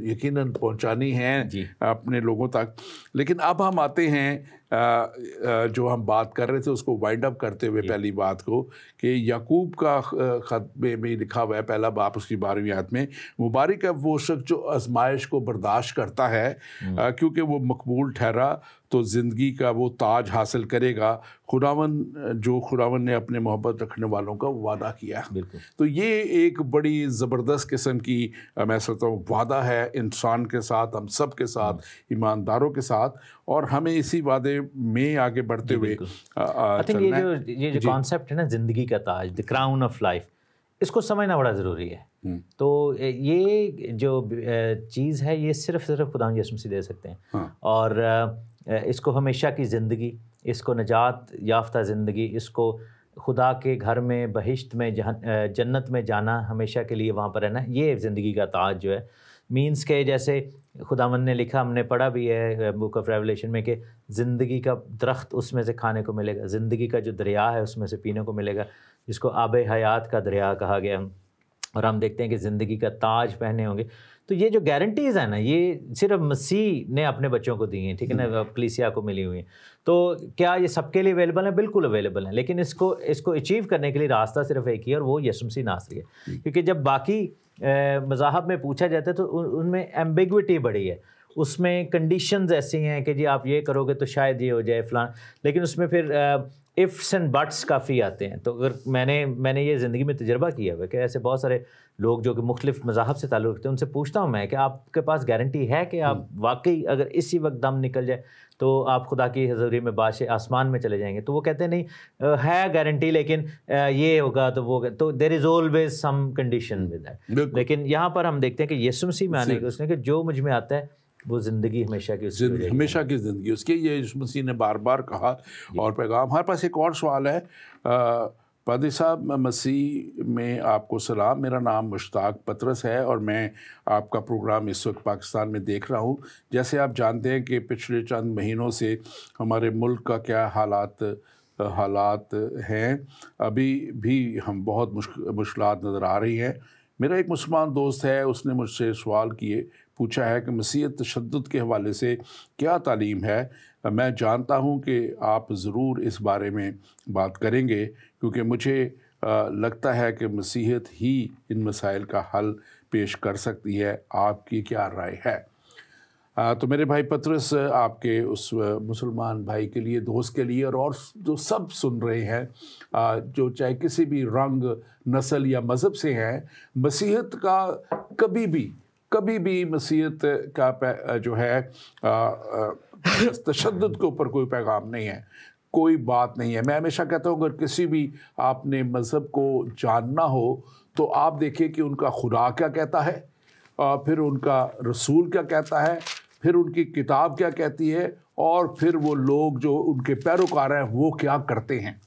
यकीनन पहुंचानी हैं अपने लोगों तक। लेकिन अब हम आते हैं जो हम बात कर रहे थे उसको वाइंड अप करते हुए पहली बात को, कि याकूब का ख़त में लिखा हुआ है, पहला बाप उसकी 12वीं आयत में, मुबारक है वो शख्स जो आजमाइश को बर्दाश्त करता है, क्योंकि वो मकबूल ठहरा तो ज़िंदगी का वो ताज हासिल करेगा, खुदावन ने अपने मोहब्बत रखने वालों का वादा किया। तो ये एक बड़ी ज़बरदस्त किस्म की मैं सोचता हूँ वादा है इंसान के साथ, हम सब के साथ, ईमानदारों के साथ, और हमें इसी वादे में आगे बढ़ते हुए आई थिंक ये जो कॉन्सेप्ट है ना, ज़िंदगी का ताज, द क्राउन ऑफ लाइफ, इसको समझना बड़ा ज़रूरी है। तो ये जो चीज़ है ये सिर्फ खुदा यीशु मसीह दे सकते हैं। और इसको हमेशा की ज़िंदगी, इसको नजात याफ्ता ज़िंदगी, इसको खुदा के घर में, बहिश्त में, जन्नत में जाना, हमेशा के लिए वहाँ पर रहना, ये ज़िंदगी का ताज जो है। मीन्स के जैसे खुदावंद ने लिखा, हमने पढ़ा भी है बुक ऑफ रेवलेशन में, कि ज़िंदगी का दरख्त उसमें से खाने को मिलेगा, ज़िंदगी का जो दरिया है उसमें से पीने को मिलेगा, जिसको आब हयात का दरिया कहा गया। और हम देखते हैं कि ज़िंदगी का ताज पहने होंगे। तो ये जो गारंटीज़ है ना, ये सिर्फ मसीह ने अपने बच्चों को दी हैं, ठीक है ना, कलीसिया को मिली हुई हैं। तो क्या ये सबके लिए अवेलेबल है? बिल्कुल अवेलेबल है, लेकिन इसको अचीव करने के लिए रास्ता सिर्फ एक ही है, और वो यीशु मसीह नासरी है। क्योंकि जब बाकी मज़ाहब में पूछा जाता है तो उनमें एम्बिग्विटी बड़ी है, उसमें कंडीशंस ऐसी हैं कि जी आप ये करोगे तो शायद ये हो जाए फलान, लेकिन उसमें फिर इफ़्स एंड बट्स काफ़ी आते हैं। तो अगर मैंने ये ज़िंदगी में तजर्बा किया हुआ है कि ऐसे बहुत सारे लोग जो कि मुख्तलिफ मज़ाहब से ताल्लुक़ रखते हैं, उनसे पूछता हूँ मैं कि आपके पास गारंटी है कि आप वाकई अगर इसी वक्त दम निकल जाए तो आप खुदा की हज़ूरी में बादशाह आसमान में चले जाएंगे? तो वो कहते हैं नहीं है गारंटी, लेकिन ये होगा तो वो, तो there is always some condition with that. लेकिन यहाँ पर हम देखते हैं कि यीशु मसीह में आने के उसने कि जो मुझ में आता है वो ज़िंदगी हमेशा की ज़िंदगी उसकी, ये यीशु मसीह ने बार बार कहा। और पैगाम, हमारे पास एक और सवाल है। पादी साहब, मसीह में आपको सलाम, मेरा नाम मुश्ताक पतरस है और मैं आपका प्रोग्राम इस वक्त पाकिस्तान में देख रहा हूँ। जैसे आप जानते हैं कि पिछले चंद महीनों से हमारे मुल्क का क्या हालात हैं, अभी भी हम बहुत मुश्किलात नज़र आ रही हैं। मेरा एक मुसलमान दोस्त है, उसने मुझसे सवाल पूछा है कि मसीह तशद्दुद के हवाले से क्या तालीम है। मैं जानता हूँ कि आप ज़रूर इस बारे में बात करेंगे, क्योंकि मुझे लगता है कि मसीहत ही इन मसाइल का हल पेश कर सकती है। आपकी क्या राय है? तो मेरे भाई पतरस, आपके उस मुसलमान भाई के लिए, दोस्त के लिए, और जो सब सुन रहे हैं, जो चाहे किसी भी रंग, नस्ल या मज़हब से हैं, मसीहत का कभी भी कभी भी मसीहत का जो है तशद्दुद के ऊपर कोई पैगाम नहीं है, कोई बात नहीं है। मैं हमेशा कहता हूँ, अगर किसी भी आपने मज़हब को जानना हो तो आप देखिए कि उनका खुदा क्या कहता है, फिर उनका रसूल क्या कहता है, फिर उनकी किताब क्या कहती है, और फिर वो लोग जो उनके पैरोकार हैं वो क्या करते हैं।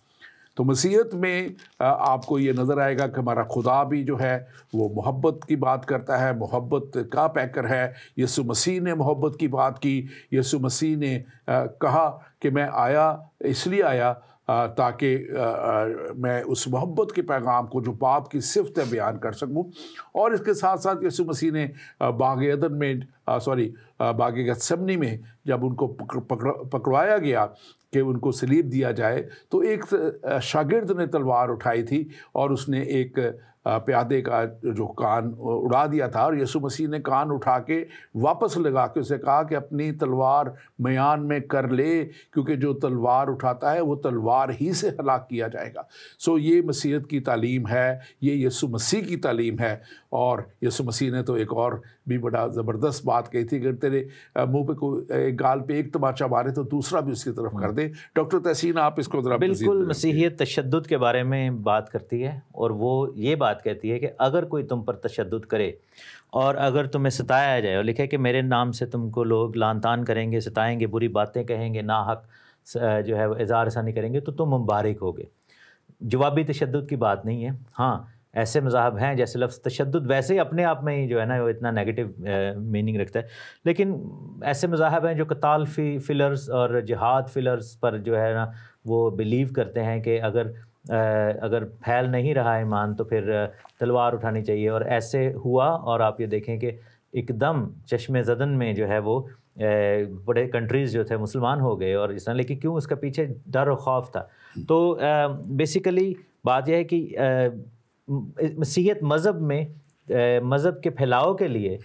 तो मसीहत में आपको ये नज़र आएगा कि हमारा खुदा भी जो है वो मोहब्बत की बात करता है, मोहब्बत का पैकर है। यीशु मसीह ने मोहब्बत की बात की। यीशु मसीह ने कहा कि मैं आया, इसलिए आया ताकि मैं उस मोहब्बत के पैगाम को, जो पाप की सिफ़त बयान कर सकूं। और इसके साथ साथ यीशु मसीह ने बाग अदन में बाग गत्सेमनी में जब उनको पकड़वाया गया कि उनको सलीब दिया जाए, तो एक शागिर्द ने तलवार उठाई थी और उसने एक प्यादे का जो कान उड़ा दिया था, और यीशु मसीह ने कान उठा के वापस लगा के उसे कहा कि अपनी तलवार मयान में कर ले, क्योंकि जो तलवार उठाता है वो तलवार ही से हलाक किया जाएगा। सो ये मसीहत की तालीम है, ये यीशु मसीह की तालीम है। और यीशु मसीह ने तो एक और भी बड़ा ज़बरदस्त बात कही थी कि तेरे मुंह पे कोई गाल पे एक तमाचा मारे तो दूसरा भी उसकी तरफ कर दे। डॉक्टर तहसीन, आप इसको ज़रा बिल्कुल, मसीहियत तशद्दुद के बारे में बात करती है, और वो ये बात कहती है कि अगर कोई तुम पर तशद्दुद करे और अगर तुम्हें सताया जाए, और लिखा है कि मेरे नाम से तुमको लोग लानतान करेंगे, सताएंगे, बुरी बातें कहेंगे, नाहक जो है इज़हार रसानी करेंगे, तो तुम मुबारक होगे। जवाबी तशद्दुद की बात नहीं है। हाँ, ऐसे मज़ाहब हैं जैसे लफ्ज़ तशद्दुद वैसे ही अपने आप में ही जो है ना वो इतना नेगेटिव मीनिंग रखता है, लेकिन ऐसे मज़ाहब हैं जो कताल फिलर्स और जिहाद फिलर्स पर जो है ना वो बिलीव करते हैं कि अगर फैल नहीं रहा ईमान तो फिर तलवार उठानी चाहिए। और ऐसे हुआ, और आप ये देखें कि एकदम चश्मे ज़दन में जो है वो बड़े कंट्रीज़ जो थे मुसलमान हो गए, और इस तरह। लेकिन क्यों? उसका पीछे डर और खौफ था। तो बेसिकली बात यह है कि मसीहत मज़हब में मज़हब के फैलाव के लिए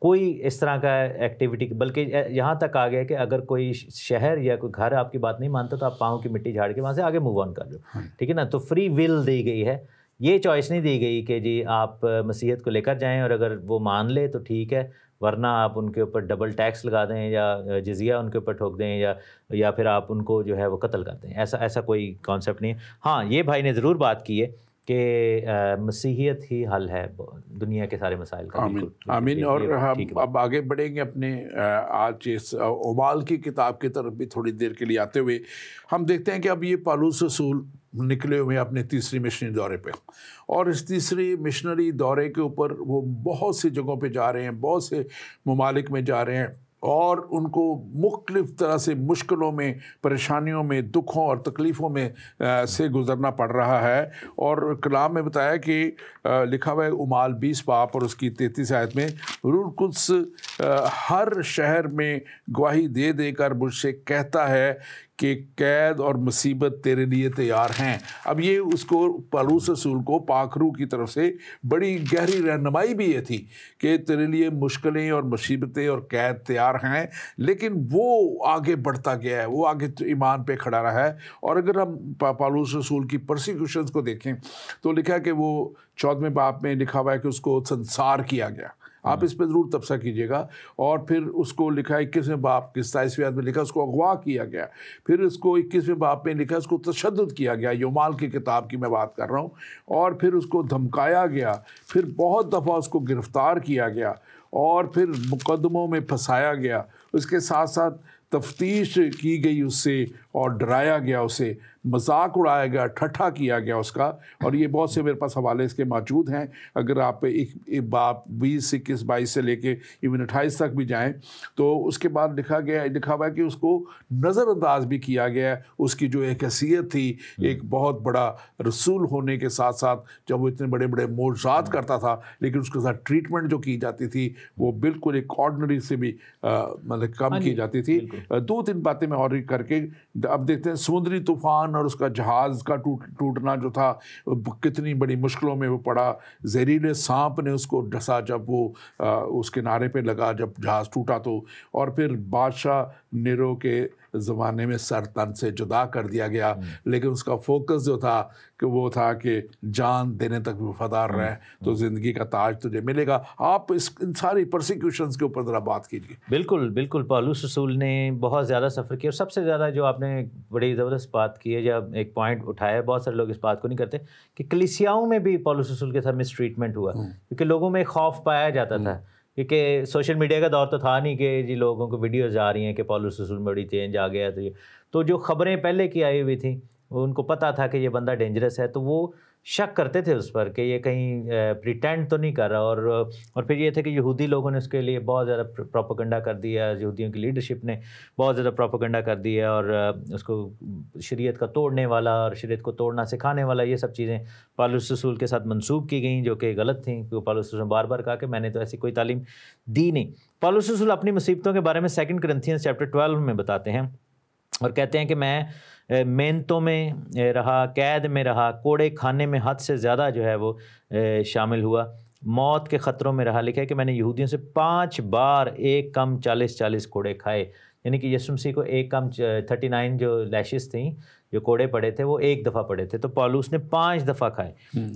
कोई इस तरह का एक्टिविटी, बल्कि यहाँ तक आ गया कि अगर कोई शहर या कोई घर आपकी बात नहीं मानता तो आप पाँव की मिट्टी झाड़ के वहाँ से आगे मूव ऑन कर लो, ठीक है ना। तो फ्री विल दी गई है, ये चॉइस नहीं दी गई कि जी आप मसीहत को लेकर जाएं और अगर वो मान ले तो ठीक है, वरना आप उनके ऊपर डबल टैक्स लगा दें या जजिया उनके ऊपर ठोक दें या फिर आप उनको जो है वो कत्ल कर दें। ऐसा कोई कॉन्सेप्ट नहीं है। हाँ, ये भाई ने ज़रूर बात की है कि मसीहियत ही हल है दुनिया के सारे मसाइल का। आमीन, आमीन। और हम अब आगे बढ़ेंगे अपने आज इस उमाल की किताब की तरफ भी थोड़ी देर के लिए आते हुए। हम देखते हैं कि अब ये पौलुस रसूल निकले हुए अपने तीसरी मिशनरी दौरे पे, और इस तीसरी मिशनरी दौरे के ऊपर वो बहुत सी जगहों पे जा रहे हैं, बहुत से ममालिक में जा रहे हैं, और उनको मुख्तलिफ़ तरह से मुश्किलों में, परेशानियों में, दुखों और तकलीफ़ों में से गुज़रना पड़ रहा है। और कलाम में बताया कि लिखा हुआ है उमाल 20 बाब और उसकी 33 आयत में, रूह कुद्स हर शहर में गवाही दे देकर मुझसे कहता है कि कैद और मुसीबत तेरे लिए तैयार हैं। अब ये उसको पौलुस रसूल को पाक रूह की तरफ से बड़ी गहरी रहनुमाई भी ये थी कि तेरे लिए मुश्किलें और मुसीबतें और कैद तैयार हैं, लेकिन वो आगे बढ़ता गया है, वो आगे ईमान पे खड़ा रहा है। और अगर हम पौलुस रसूल की परसिक्यूशंस को देखें तो लिखा है कि वो 14वें बाब में लिखा हुआ है कि उसको संसार किया गया। आप इस पर ज़रूर तबसरा कीजिएगा। और फिर उसको लिखा 21वें बाब की 27वीं आयत में लिखा उसको अगवा किया गया। फिर उसको 21वें बाब में लिखा उसको तशद्दुद किया गया, योमाल की किताब की मैं बात कर रहा हूँ। और फिर उसको धमकाया गया, फिर बहुत दफ़ा उसको गिरफ़्तार किया गया, और फिर मुकदमों में फंसाया गया। उसके साथ साथ तफ्तीश की गई उससे, और डराया गया उसे, मजाक उड़ाया गया, ठट्ठा किया गया उसका। और ये बहुत से मेरे पास हवाले इसके मौजूद हैं। अगर आप एक बाब 20, 21, 22 से लेके इवन 28 तक भी जाएं तो उसके बाद लिखा हुआ है कि उसको नज़रअंदाज भी किया गया। उसकी जो एक हैसियत थी, एक बहुत बड़ा रसूल होने के साथ साथ, जब वो इतने बड़े बड़े मोजात करता था, लेकिन उसके साथ ट्रीटमेंट जो की जाती थी वो बिल्कुल एक ऑर्डनरी से भी मतलब कम की जाती थी। 2-3 बातें मैं और करके अब देखते हैं। समुद्री तूफ़ान और उसका जहाज़ का टूटना जो था, कितनी बड़ी मुश्किलों में वो पड़ा। जहरीले सांप ने उसको डसा जब वो उस किनारे पे लगा, जब जहाज़ टूटा तो। और फिर बादशाह नेरो के ज़माने में सर तन से जुदा कर दिया गया, लेकिन उसका फोकस जो था कि वो था कि जान देने तक वफादार रहे तो ज़िंदगी का ताज तुझे मिलेगा। आप इन सारी परसिक्यूशंस के ऊपर ज़रा बात कीजिए। बिल्कुल बिल्कुल, पौलुस रसूल ने बहुत ज़्यादा सफ़र किया और सबसे ज़्यादा जो आपने बड़ी ज़बरदस्त बात की है, जब एक पॉइंट उठाया, बहुत सारे लोग इस बात को नहीं करते कि कलीसियाओं में भी पौलुस रसूल के साथ मिसट्रीटमेंट हुआ, क्योंकि लोगों में खौफ पाया जाता था, क्योंकि सोशल मीडिया का दौर तो था नहीं कि जी लोगों को वीडियोज़ आ रही हैं कि पौलुस रसूल में बड़ी चेंज आ गया। तो जो ख़बरें पहले की आई हुई थी उनको पता था कि ये बंदा डेंजरस है, तो वो शक करते थे उस पर कि ये कहीं प्रिटेंड तो नहीं कर रहा। और फिर ये थे कि यहूदी लोगों ने उसके लिए बहुत ज़्यादा प्रोपेगेंडा कर दिया, यहूदियों की लीडरशिप ने बहुत ज़्यादा प्रोपेगेंडा कर दिया और उसको शरीयत का तोड़ने वाला और शरीयत को तोड़ना सिखाने वाला, ये सब चीज़ें पौलुस रसूल के साथ मंसूब की गई, जो कि गलत थी। क्योंकि पौलुस रसूल ने बार बार कहा कि मैंने तो ऐसी कोई तालीम दी नहीं। पौलुस रसूल अपनी मुसीबतों के बारे में 2 कुरिन्थियंस चैप्टर 12 में बताते हैं और कहते हैं कि मैं मेहनतों में रहा, कैद में रहा, कोड़े खाने में हद से ज़्यादा जो है वो शामिल हुआ, मौत के ख़तरों में रहा। लिखा है कि मैंने यहूदियों से 5 बार एक कम 40-40 कोड़े खाए। यानी कि यीशु मसीह को एक कम 39 जो लैशेस थी, जो कोड़े पड़े थे, वो एक दफ़ा पड़े थे, तो पौलुस ने 5 दफ़ा खाए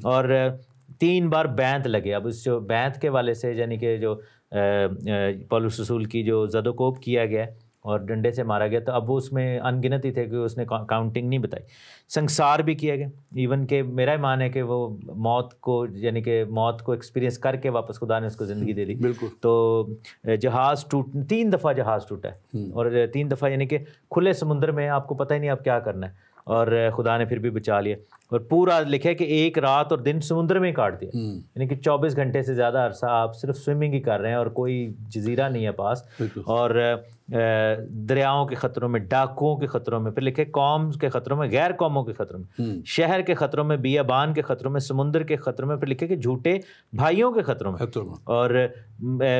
और 3 बार बैंत लगे। अब उस जो बैंत के वाले से, यानी कि जो पौलुस रसूल की जो ज़दोकोप किया गया और डंडे से मारा गया, तो अब वो उसमें अनगिनत ही थे कि उसने काउंटिंग नहीं बताई। संसार भी किया गया, इवन के मेरा मान है कि वो मौत को, यानी कि मौत को एक्सपीरियंस करके वापस खुदा ने उसको ज़िंदगी दे दी। बिल्कुल। तो जहाज़ 3 दफ़ा जहाज़ टूटा है और 3 दफ़ा, यानी कि खुले समुद्र में आपको पता ही नहीं आप क्या करना है, और खुदा ने फिर भी बचा लिया। और पूरा लिखा है कि एक रात और दिन समुद्र में काट दिया, यानी कि 24 घंटे से ज़्यादा अरसा आप सिर्फ स्विमिंग ही कर रहे हैं और कोई जजीरा नहीं है पास, और दरियाओं के ख़तरों में, डाकुओं के ख़तरों में, फिर लिखे कौम के ख़तरों में, गैर कौमों के ख़तरों में, शहर के ख़तरों में, बियाबान के ख़तरों में, समुद्र के ख़तरों में, फिर लिखे कि झूठे भाइयों के ख़तरों में, और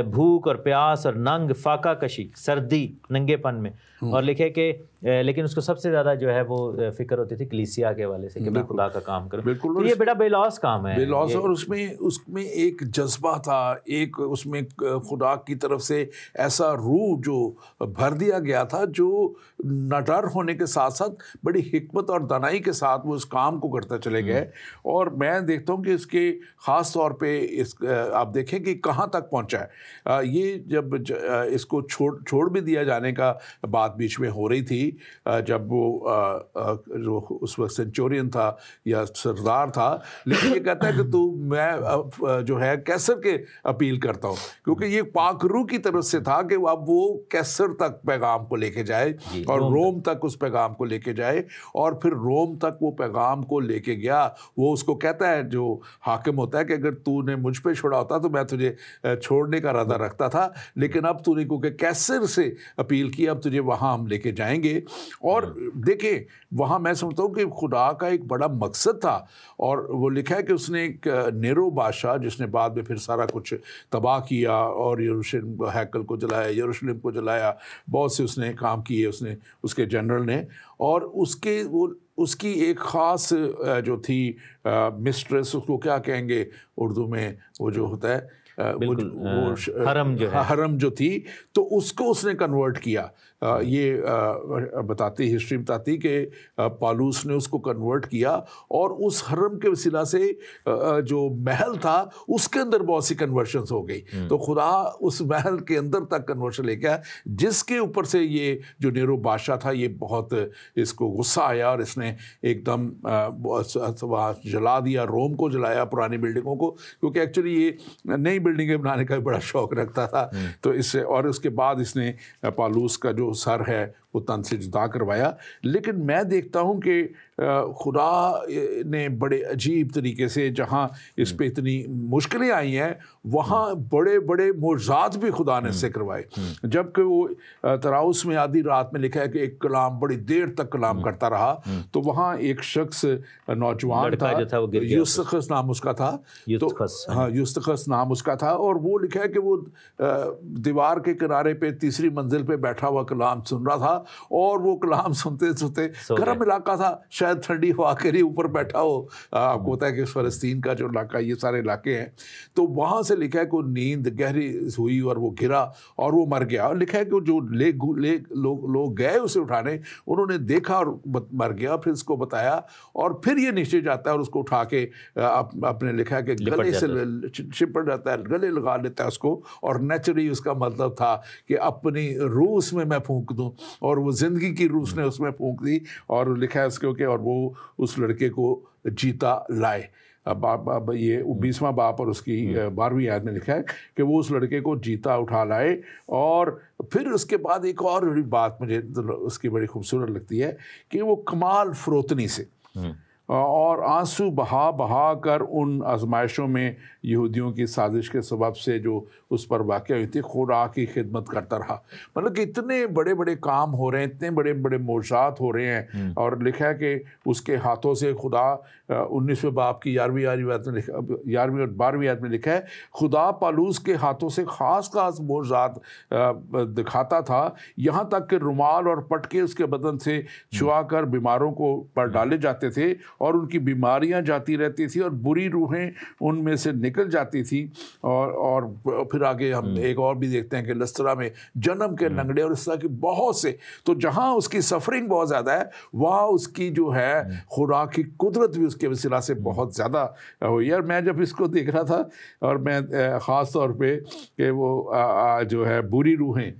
भूख और प्यास और नंग, फाका कशी, सर्दी, नंगेपन में। और लिखे कि लेकिन उसको सबसे ज़्यादा जो है वो फ़िक्र होती थी कलीसिया के वाले से कि मैं खुदा का काम करूं। बिल्कुल। तो ये बड़ा बेलौस काम है, बेलौस, और उसमें एक जज्बा था, एक उसमें खुदा की तरफ से ऐसा रूह जो भर दिया गया था, जो नडर होने के साथ साथ बड़ी हिकमत और दानाई के साथ वो इस काम को करते चले गए। और मैं देखता हूँ कि इसके ख़ास तौर पे आप देखें कि कहाँ तक पहुँचा है। ये जब इसको छोड़ भी दिया जाने का बात बीच में हो रही थी, जब वो उस वक्त सेंचुरियन था या सरदार था, लेकिन ये कहता है कि मैं जो है कैसर के अपील करता हूँ, क्योंकि ये पाक रूह की तरफ से था कि अब वो कैसर तक पैगाम को लेके जाए और रोम तक उस पैगाम को लेके जाए। और फिर रोम तक वो पैगाम को लेके गया। वो उसको कहता है, जो हाकिम होता है, कि अगर तूने मुझ पे छोड़ा होता तो मैं तुझे छोड़ने का इरादा रखता था, लेकिन अब तूने क्योंकि कैसर से अपील की, अब तुझे वहाँ हम लेके जाएंगे। और देखें, वहाँ मैं समझता हूँ कि खुदा का एक बड़ा मकसद था। और वो लिखा है कि उसने एक नेरो बादशाह, जिसने बाद में फिर सारा कुछ तबाह किया और यरूशलेम हैकल को जलाया, यरूशलेम को जलाया, बहुत से उसने काम किए, उसके जनरल ने। और उसकी एक ख़ास जो थी मिस्ट्रेस, उसको क्या कहेंगे उर्दू में, वो जो होता है वो हरम जो है, हरम जो थी, तो उसको उसने कन्वर्ट किया। ये हिस्ट्री बताती कि पौलुस ने उसको कन्वर्ट किया और उस हरम के वसीला से जो महल था उसके अंदर बहुत सी कन्वर्शंस हो गई। तो खुदा उस महल के अंदर तक कन्वर्शन लेके आया, जिसके ऊपर से ये जो नेरो बादशाह था, ये बहुत इसको गुस्सा आया और इसने एकदम जला दिया, रोम को जलाया, पुरानी बिल्डिंगों को, क्योंकि एक्चुअली ये नई बिल्डिंगें बनाने का बड़ा शौक रखता था। तो इससे, और उसके बाद इसने पौलुस का जो सर है वो तन से जुदा करवाया। लेकिन मैं देखता हूँ कि खुदा ने बड़े अजीब तरीके से, जहाँ इस पे इतनी मुश्किलें आई हैं, वहाँ बड़े बड़े मोजात भी खुदा ने से करवाए। जबकि वो तराउस में आधी रात में लिखा है कि एक कलाम बड़ी देर तक कलाम करता रहा, तो वहाँ एक शख्स नौजवान था, युस्तखस नाम उसका था, युस्तखस नाम उसका था, और वो लिखा है कि वो दीवार के किनारे पे तीसरी मंजिल पे बैठा हुआ कलाम सुन रहा था, और वो कलाम सुनते सुनते, गर्म इलाका था, शायद ठंडी हवा के लिए ऊपर बैठा हो। आपको पता है कि फ़लस्तीन का जो इलाका, ये सारे इलाके हैं, तो वहाँ से लिखा है कि नींद गहरी हुई और वो गिरा और वो मर गया। और लिखा है कि जो लोग गए उसे उठाने, उन्होंने देखा और मर गया। फिर उसको बताया और फिर ये नीचे जाता है और उसको उठा के अपने लिखा है कि गले से चिपट जाता है, गले लगा लेता है उसको। और नेचुरली उसका मतलब था कि अपनी रूह उसमें मैं फूंक दूं, और वो ज़िंदगी की रूह उसने उसमें फूंक दी। और लिखा है उसके कि और वो उस लड़के को जीता लाए। अब ये 20वां बाप और उसकी 12वीं आयत में लिखा है कि वो उस लड़के को जीता उठा लाए। और फिर उसके बाद एक और बड़ी बात मुझे उसकी बड़ी खूबसूरत लगती है कि वो कमाल फ़रोतनी से और आंसू बहा बहा कर उन आजमाइशों में यहूदियों की साजिश के सबब से जो उस पर वाक़या हुई थी, खुदा की खिदमत करता रहा। मतलब कि इतने बड़े बड़े काम हो रहे हैं, इतने बड़े बड़े मोजात हो रहे हैं। और लिखा है कि उसके हाथों से खुदा 19वें बाप की 11वीं आयत में लिखा, 11वीं और 12वीं आयत में लिखा है, खुदा पालूस के हाथों से ख़ास मोजात दिखाता था, यहाँ तक कि रुमाल और पटके उसके बदन से छुआ कर बीमारों को पर डाले जाते थे और उनकी बीमारियां जाती रहती थी और बुरी रूहें उनमें से निकल जाती थी। और फिर आगे हम एक और भी देखते हैं कि लस्त्रा में जन्म के लंगड़े और इस तरह की बहुत से। तो जहाँ उसकी सफरिंग बहुत ज़्यादा है, वहाँ उसकी जो है खुदा की कुदरत भी उसके वसीला से बहुत ज़्यादा हुई। और मैं जब इसको देख रहा था, और मैं ख़ास तौर पे कि वो जो है बुरी रूहें,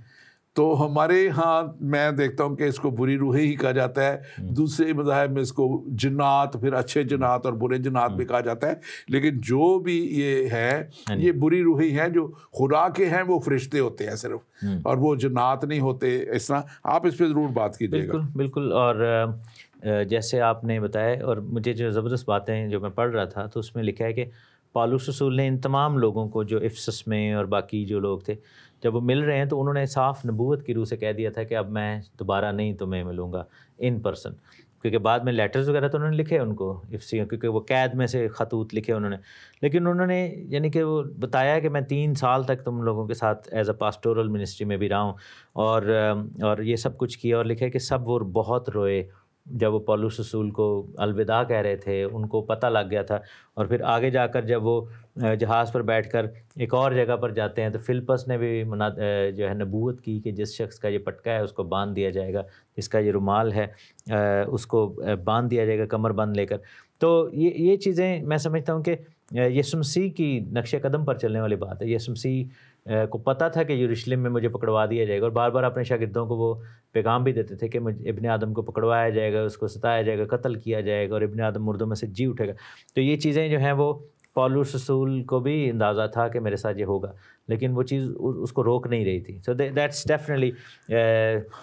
तो हमारे यहाँ मैं देखता हूँ कि इसको बुरी रूहें ही कहा जाता है। दूसरे मज़ाहिब में इसको जिन्नात, फिर अच्छे जिन्नात और बुरे जिन्नात भी कहा जाता है। लेकिन जो भी ये है, ये बुरी रूहें हैं जो खुदा के हैं, वो फरिश्ते होते हैं सिर्फ, और वो जिन्नात नहीं होते। इस तरह आप इस पर ज़रूर बात कीजिएगा। बिल्कुल बिल्कुल। और जैसे आपने बताया, और मुझे जो ज़बरदस्त बातें जो मैं पढ़ रहा था, तो उसमें लिखा है कि पौलुस रसूल ने इन तमाम लोगों को जो इफिसस में और बाकी जो लोग थे, जब वो मिल रहे हैं, तो उन्होंने साफ नबूवत की रूह से कह दिया था कि अब मैं दोबारा नहीं तुम्हें मिलूँगा इन पर्सन। क्योंकि बाद में लेटर्स वगैरह तो उन्होंने लिखे उनको इफ्सियों, क्योंकि वो कैद में से खतूत लिखे उन्होंने। लेकिन उन्होंने यानी कि वो बताया कि मैं 3 साल तक तुम लोगों के साथ एज अ पास्टोरल मिनिस्ट्री में भी रहा हूँ, और ये सब कुछ किया। और लिखा है कि सब वो बहुत रोए जब वो पौलुस रसूल को अलविदा कह रहे थे, उनको पता लग गया था। और फिर आगे जाकर जब वो जहाज़ पर बैठकर एक और जगह पर जाते हैं, तो फिलिप्पस ने भी जो है नबूवत की कि जिस शख्स का ये पटका है उसको बांध दिया जाएगा, जिसका ये रुमाल है उसको बांध दिया जाएगा कमर बंद लेकर। तो ये चीज़ें मैं समझता हूँ कि यीशु मसीह की नक्शे कदम पर चलने वाली बात है। यीशु मसीह को पता था कि यरूशलेम में मुझे पकड़वा दिया जाएगा, और बार बार अपने शागिर्दों को वो पैगाम भी देते थे कि इब्ने आदम को पकड़वाया जाएगा, उसको सताया जाएगा, कत्ल किया जाएगा, और इब्ने आदम मुर्दों में से जी उठेगा। तो ये चीज़ें जो हैं वो पौलुस रसूल को भी अंदाज़ा था कि मेरे साथ ये होगा, लेकिन वो चीज़ उसको रोक नहीं रही थी। So that's definitely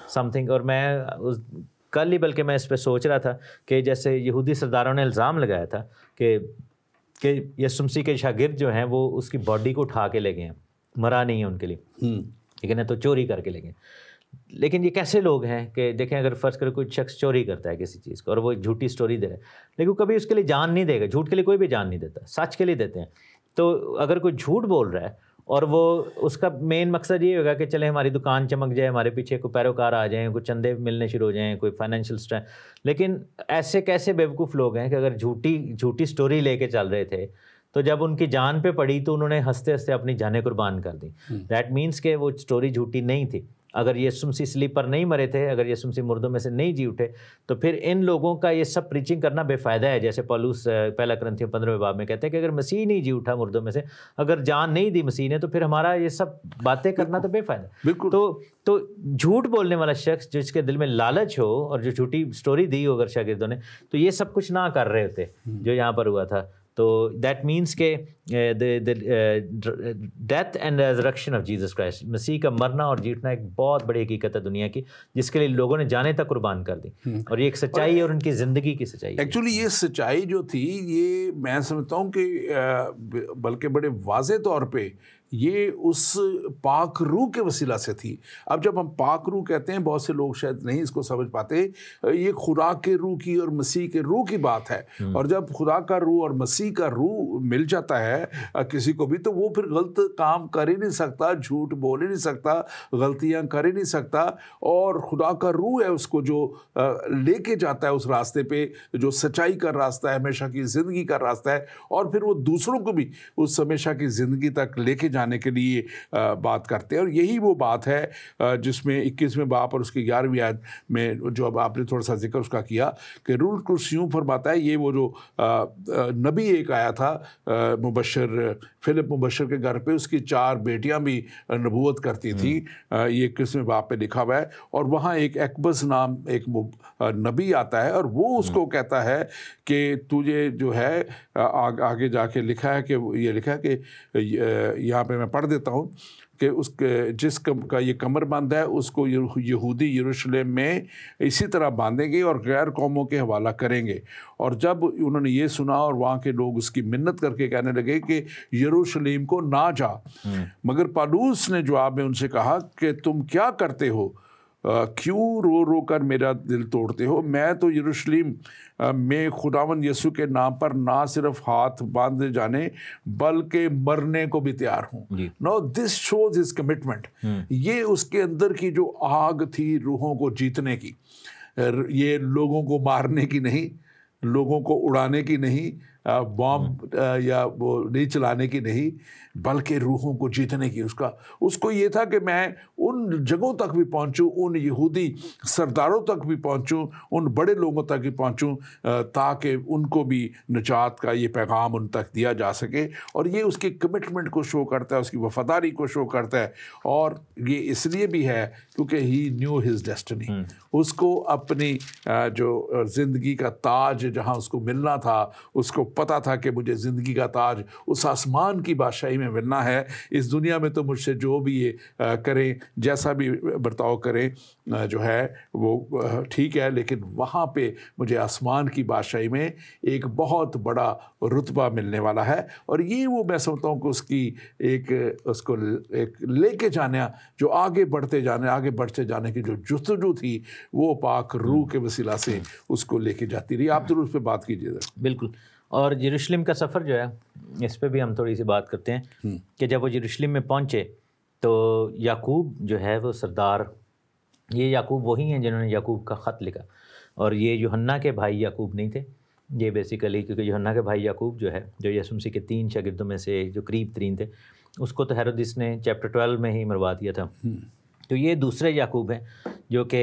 something. और मैं कल ही बल्कि मैं इस पर सोच रहा था कि जैसे यहूदी सरदारों ने इल्ज़ाम लगाया था कि यीशु मसीह के शागिर्द जो हैं वो उसकी बॉडी को उठा के ले गए हैं, मरा नहीं है उनके लिए, लेकिन तो चोरी करके ले गए। लेकिन ये कैसे लोग हैं कि देखें, अगर फ़र्ज़ करें कोई शख्स चोरी करता है किसी चीज़ को और वो झूठी स्टोरी दे रहा है, लेकिन कभी उसके लिए जान नहीं देगा। झूठ के लिए कोई भी जान नहीं देता, सच के लिए देते हैं। तो अगर कोई झूठ बोल रहा है और वो उसका मेन मकसद ये होगा कि चले हमारी दुकान चमक जाए, हमारे पीछे कोई पैरोकार आ जाएँ, कोई चंदे मिलने शुरू हो जाएँ, कोई फाइनेंशियल स्ट्रेंथ। लेकिन ऐसे कैसे बेवकूफ़ लोग हैं कि अगर झूठी स्टोरी लेके चल रहे थे, तो जब उनकी जान पे पड़ी तो उन्होंने हंसते हंसते अपनी जानें कुर्बान कर दी। दैट मीन्स के वो स्टोरी झूठी नहीं थी। अगर यीशु मसीह स्लीप पर नहीं मरे थे, अगर यीशु मसीह मुर्दों में से नहीं जी उठे, तो फिर इन लोगों का ये सब प्रीचिंग करना बेफ़ायदा है। जैसे पौलुस पहला कुरिन्थियों 15वें बाब में कहते हैं कि अगर मसीह नहीं जी उठा मुर्दों में से, अगर जान नहीं दी मसीह ने, तो फिर हमारा ये सब बातें करना तो बेफ़ायदा। तो झूठ बोलने वाला शख्स जिसके दिल में लालच हो और जो झूठी स्टोरी दी हो अगर शागिर्दों ने, तो ये सब कुछ ना कर रहे होते जो यहाँ पर हुआ था। तो दैट मीन्स के death and resurrection of Jesus Christ, मसीह का मरना और जीतना एक बहुत बड़ी हकीकत है दुनिया की, जिसके लिए लोगों ने जाने तक कुर्बान कर दी। और ये एक सच्चाई है और उनकी ज़िंदगी की सच्चाई। एक्चुअली ये सच्चाई जो थी, ये मैं समझता हूँ कि बल्कि बड़े वाज़े तौर पे ये उस पाक रूह के वसीला से थी। अब जब हम पाक रूह कहते हैं, बहुत से लोग शायद नहीं इसको समझ पाते, ये खुदा के रूह की और मसीह के रूह की बात है। और जब खुदा का रूह और मसीह का रूह मिल जाता है है किसी को भी, तो वो फिर गलत काम कर ही नहीं सकता, झूठ बोल ही नहीं सकता, गलतियां कर ही नहीं सकता। और खुदा का रूह है उसको जो लेके जाता है उस रास्ते पे, जो सच्चाई का रास्ता है, हमेशा की ज़िंदगी का रास्ता है, और फिर वो दूसरों को भी उस हमेशा की ज़िंदगी तक लेके जाने के लिए बात करते हैं। और यही वो बात है जिसमें 21वें बाब और उसकी 11वीं आयत में जो अब आपने थोड़ा सा जिक्र उसका किया कि रूल कुछ यूँ फरमाता है, ये वो जो नबी एक आया था मुबशर, फिलिप मुबशर के घर पे, उसकी 4 बेटियां भी नबूवत करती थी। ये 21वें बाब पे लिखा हुआ है। और वहाँ एक अकबस नाम एक नबी आता है और वो उसको कहता है कि तुझे जो है आगे जाके लिखा है कि ये लिखा है कि यहाँ पे मैं पढ़ देता हूँ कि उसके का ये कमर बंद है उसको यहूदी यरूशलेम में इसी तरह बांधेंगे और गैर कौमों के हवाला करेंगे। और जब उन्होंने ये सुना और वहाँ के लोग उसकी मिन्नत करके कहने लगे कि यरूशलेम को ना जा, मगर पौलुस ने जवाब में उनसे कहा कि तुम क्या करते हो, क्यों रो रो कर मेरा दिल तोड़ते हो? मैं तो यरूशलेम में खुदावंद यीशु के नाम पर ना सिर्फ हाथ बांधे जाने बल्कि मरने को भी तैयार हूँ। No this shows his commitment. ये उसके अंदर की जो आग थी रूहों को जीतने की, ये लोगों को मारने की नहीं, लोगों को उड़ाने की नहीं, बॉम्ब या वो नहीं चलाने की नहीं, बल्कि रूहों को जीतने की। उसको ये था कि मैं उन जगहों तक भी पहुंचूं, उन यहूदी सरदारों तक भी पहुंचूं, उन बड़े लोगों तक भी पहुंचूं, ताकि उनको भी निजात का ये पैगाम उन तक दिया जा सके। और ये उसकी कमिटमेंट को शो करता है, उसकी वफादारी को शो करता है। और ये इसलिए भी है क्योंकि ही न्यू हिज डेस्टिनी। उसको अपनी जो ज़िंदगी का ताज जहाँ उसको मिलना था, उसको पता था कि मुझे ज़िंदगी का ताज उस आसमान की बादशाही में मिलना है। इस दुनिया में तो मुझसे जो भी ये करें, जैसा भी बर्ताव करें, जो है वो ठीक है, लेकिन वहाँ पे मुझे आसमान की बादशाही में एक बहुत बड़ा रुतबा मिलने वाला है। और ये वो मैं समझता हूँ कि उसको एक लेके जाने, जो आगे बढ़ते जाने की जो जुस्तजू थी, वो पाक रूह के वसीला से उसको लेके जाती रही। आप जरूर उस पर बात कीजिएगा। बिल्कुल। और यरूशलेम का सफ़र जो है, इस पे भी हम थोड़ी सी बात करते हैं कि जब वो यरूशलेम में पहुँचे तो याकूब जो है वो सरदार, ये याकूब वही हैं जिन्होंने याकूब का ख़त लिखा, और ये यूहन्ना के भाई याकूब नहीं थे। ये बेसिकली क्योंकि यूहन्ना के भाई याकूब जो है, जो यीशु मसीह के 3 शागिर्दों में से जो करीब 3 थे, उसको तो हेरोदिस ने चैप्टर 12 में ही मरवा दिया था। तो ये दूसरे याकूब हैं जो कि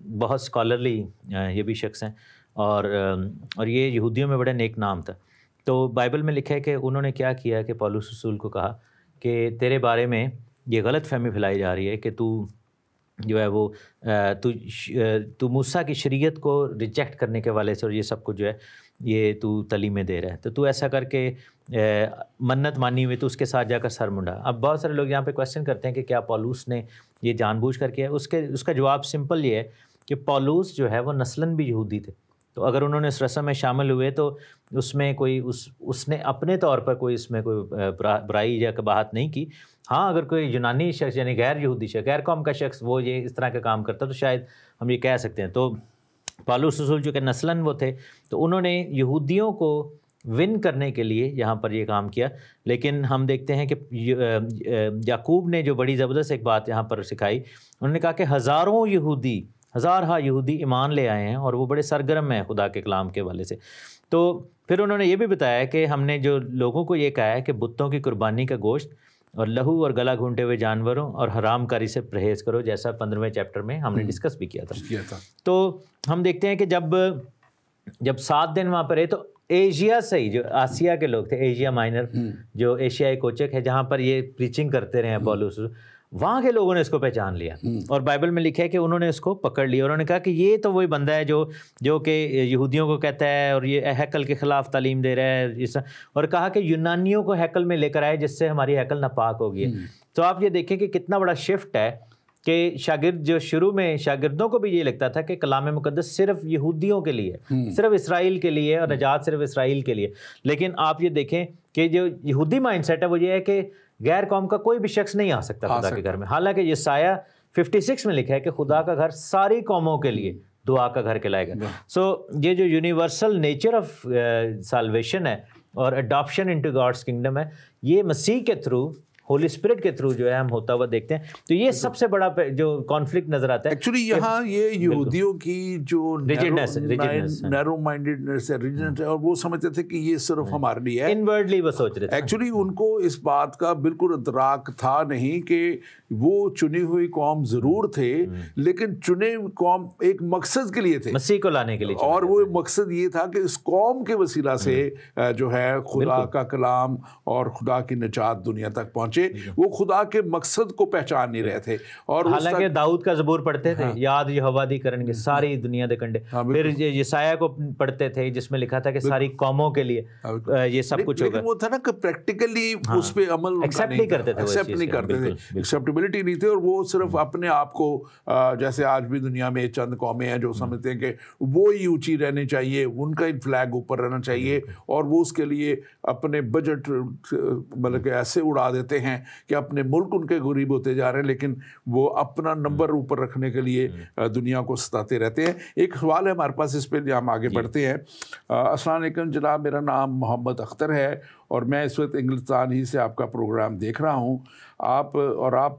बहुत स्कॉलरली ये भी शख्स हैं, और ये यहूदियों में बड़ा नेक नाम था। तो बाइबल में लिखा है कि उन्होंने क्या किया कि पौलुस रसूल को कहा कि तेरे बारे में ये गलत फहमी फैलाई जा रही है कि तू जो है वो तू मूसा की शरीयत को रिजेक्ट करने के वाले से और ये सब कुछ जो है ये तू तलीमें दे रहा है, तो तू ऐसा करके मन्नत मानी हुई तो उसके साथ जाकर सर मुंडा। अब बहुत सारे लोग यहाँ पे क्वेश्चन करते हैं कि क्या पौलुस ने ये जानबूझ कर किया? उसका जवाब सिंपल ये है कि पौलुस जो है वो नस्लन भी यहूदी थे, तो अगर उन्होंने इस रस्म में शामिल हुए तो उसमें कोई उसने अपने तौर पर कोई इसमें कोई बुराई या कबाहत नहीं की। हाँ, अगर कोई यूनानी शख्स यानी गैर यहूदी शख्स, गैर कौम का शख्स वो ये इस तरह का काम करता तो शायद हम ये कह सकते हैं। तो पौलुस रसूल जो कि नस्लन वो थे, तो उन्होंने यहूदियों को विन करने के लिए यहाँ पर ये काम किया। लेकिन हम देखते हैं कि याकूब ने जो बड़ी ज़बरदस्त एक बात यहाँ पर सिखाई, उन्होंने कहा कि हज़ार यहूदी ईमान ले आए हैं और वो बड़े सरगर्म हैं खुदा के कलाम के वाले से। तो फिर उन्होंने ये भी बताया कि हमने जो लोगों को ये कहा है कि बुतों की कुर्बानी का गोश्त और लहू और गला घूंटे हुए जानवरों और हरामकारी से परहेज़ करो, जैसा 15वें चैप्टर में हमने डिस्कस भी किया था। तो हम देखते हैं कि जब 7 दिन वहाँ पर रहे तो एशिया से ही जो आसिया के लोग थे, एशिया माइनर जो एशियाई कोचक है जहाँ पर ये प्रीचिंग करते रहे पौलुस, वहाँ के लोगों ने इसको पहचान लिया और बाइबल में लिखा है कि उन्होंने इसको पकड़ लिया। उन्होंने कहा कि ये तो वही बंदा है जो कि यहूदियों को कहता है और ये हैकल के ख़िलाफ़ तालीम दे रहा है इस, और कहा कि यूनानियों को हैकल में लेकर आए जिससे हमारी हैकल नापाक होगी। तो आप ये देखें कि कितना बड़ा शिफ्ट है कि शागिर्द जो शुरू में शागिर्दों को भी ये लगता था कि कलाम मुकद्दस सिर्फ यहूदियों के लिए, सिर्फ इसराइल के लिए और निजात सिर्फ इसराइल के लिए। लेकिन आप ये देखें कि जो यहूदी माइंडसेट है वो ये है कि गैर कौम का कोई भी शख्स नहीं आ सकता खुदा के घर में। हालांकि यशायाह 56 में लिखा है कि खुदा का घर सारी कौमों के लिए दुआ का घर कहलाएगा। सो ये जो यूनिवर्सल नेचर ऑफ साल्वेशन है और अडॉप्शन इनटू गॉड्स किंगडम है, ये मसीह के थ्रू, होली स्पिरिट के थ्रू जो है हम होता हुआ देखते हैं। तो ये सबसे बड़ा जो कॉन्फ्लिक्ट नजर आता है एक्चुअली यहाँ ये यहूदियों की जो नैरो माइंडेडनेस है, रिजिडनेस है, और वो समझते थे कि ये सिर्फ हमारे लिए है, इनवर्डली वो सोच रहे थे। एक्चुअली उनको इस बात का बिल्कुल इदराक था नहीं कि वो चुनी हुई कौम जरूर थे, लेकिन चुने कौम एक मकसद के लिए थे, मसीह को लाने के लिए, और वो मकसद ये था कि इस कौम के वसीला से जो है खुदा का कलाम और खुदा की निजात दुनिया तक पहुंचे। वो खुदा के मकसद को पहचान नहीं रहे थे। और हालांकि दाऊद का ज़बूर पढ़ते थे, याद यहोवा दी करनगे सारी दुनिया दे कंडे, फिर यशायाह को पढ़ते थे जिसमें लिखा था कि सारी कौमों के लिए ये सब कुछ होगा। वो था ना कि प्रैक्टिकली उस पे अमल एक्सेप्ट नहीं करते थे, एक्सेप्ट नहीं करते थे, एक्सेप्टेबिलिटी नहीं थी, और वो सिर्फ अपने आप को जैसे आज भी दुनिया में चंद कौमें हैं जो समझते हैं कि वो ही ऊंची रहनी चाहिए, उनका ही फ्लैग ऊपर रहना चाहिए, और वो उसके लिए अपने बजट मतलब ऐसे उड़ा देते हैं कि अपने मुल्क उनके गरीब होते जा रहे हैं, लेकिन वो अपना नंबर ऊपर रखने के लिए दुनिया को सताते रहते हैं। एक सवाल है हमारे पास, इस पर हम आगे बढ़ते हैं। अस्सलाम वालेकुम जनाब, मेरा नाम मोहम्मद अख्तर है और मैं इस वक्त इंग्लिस्तान ही से आपका प्रोग्राम देख रहा हूँ। आप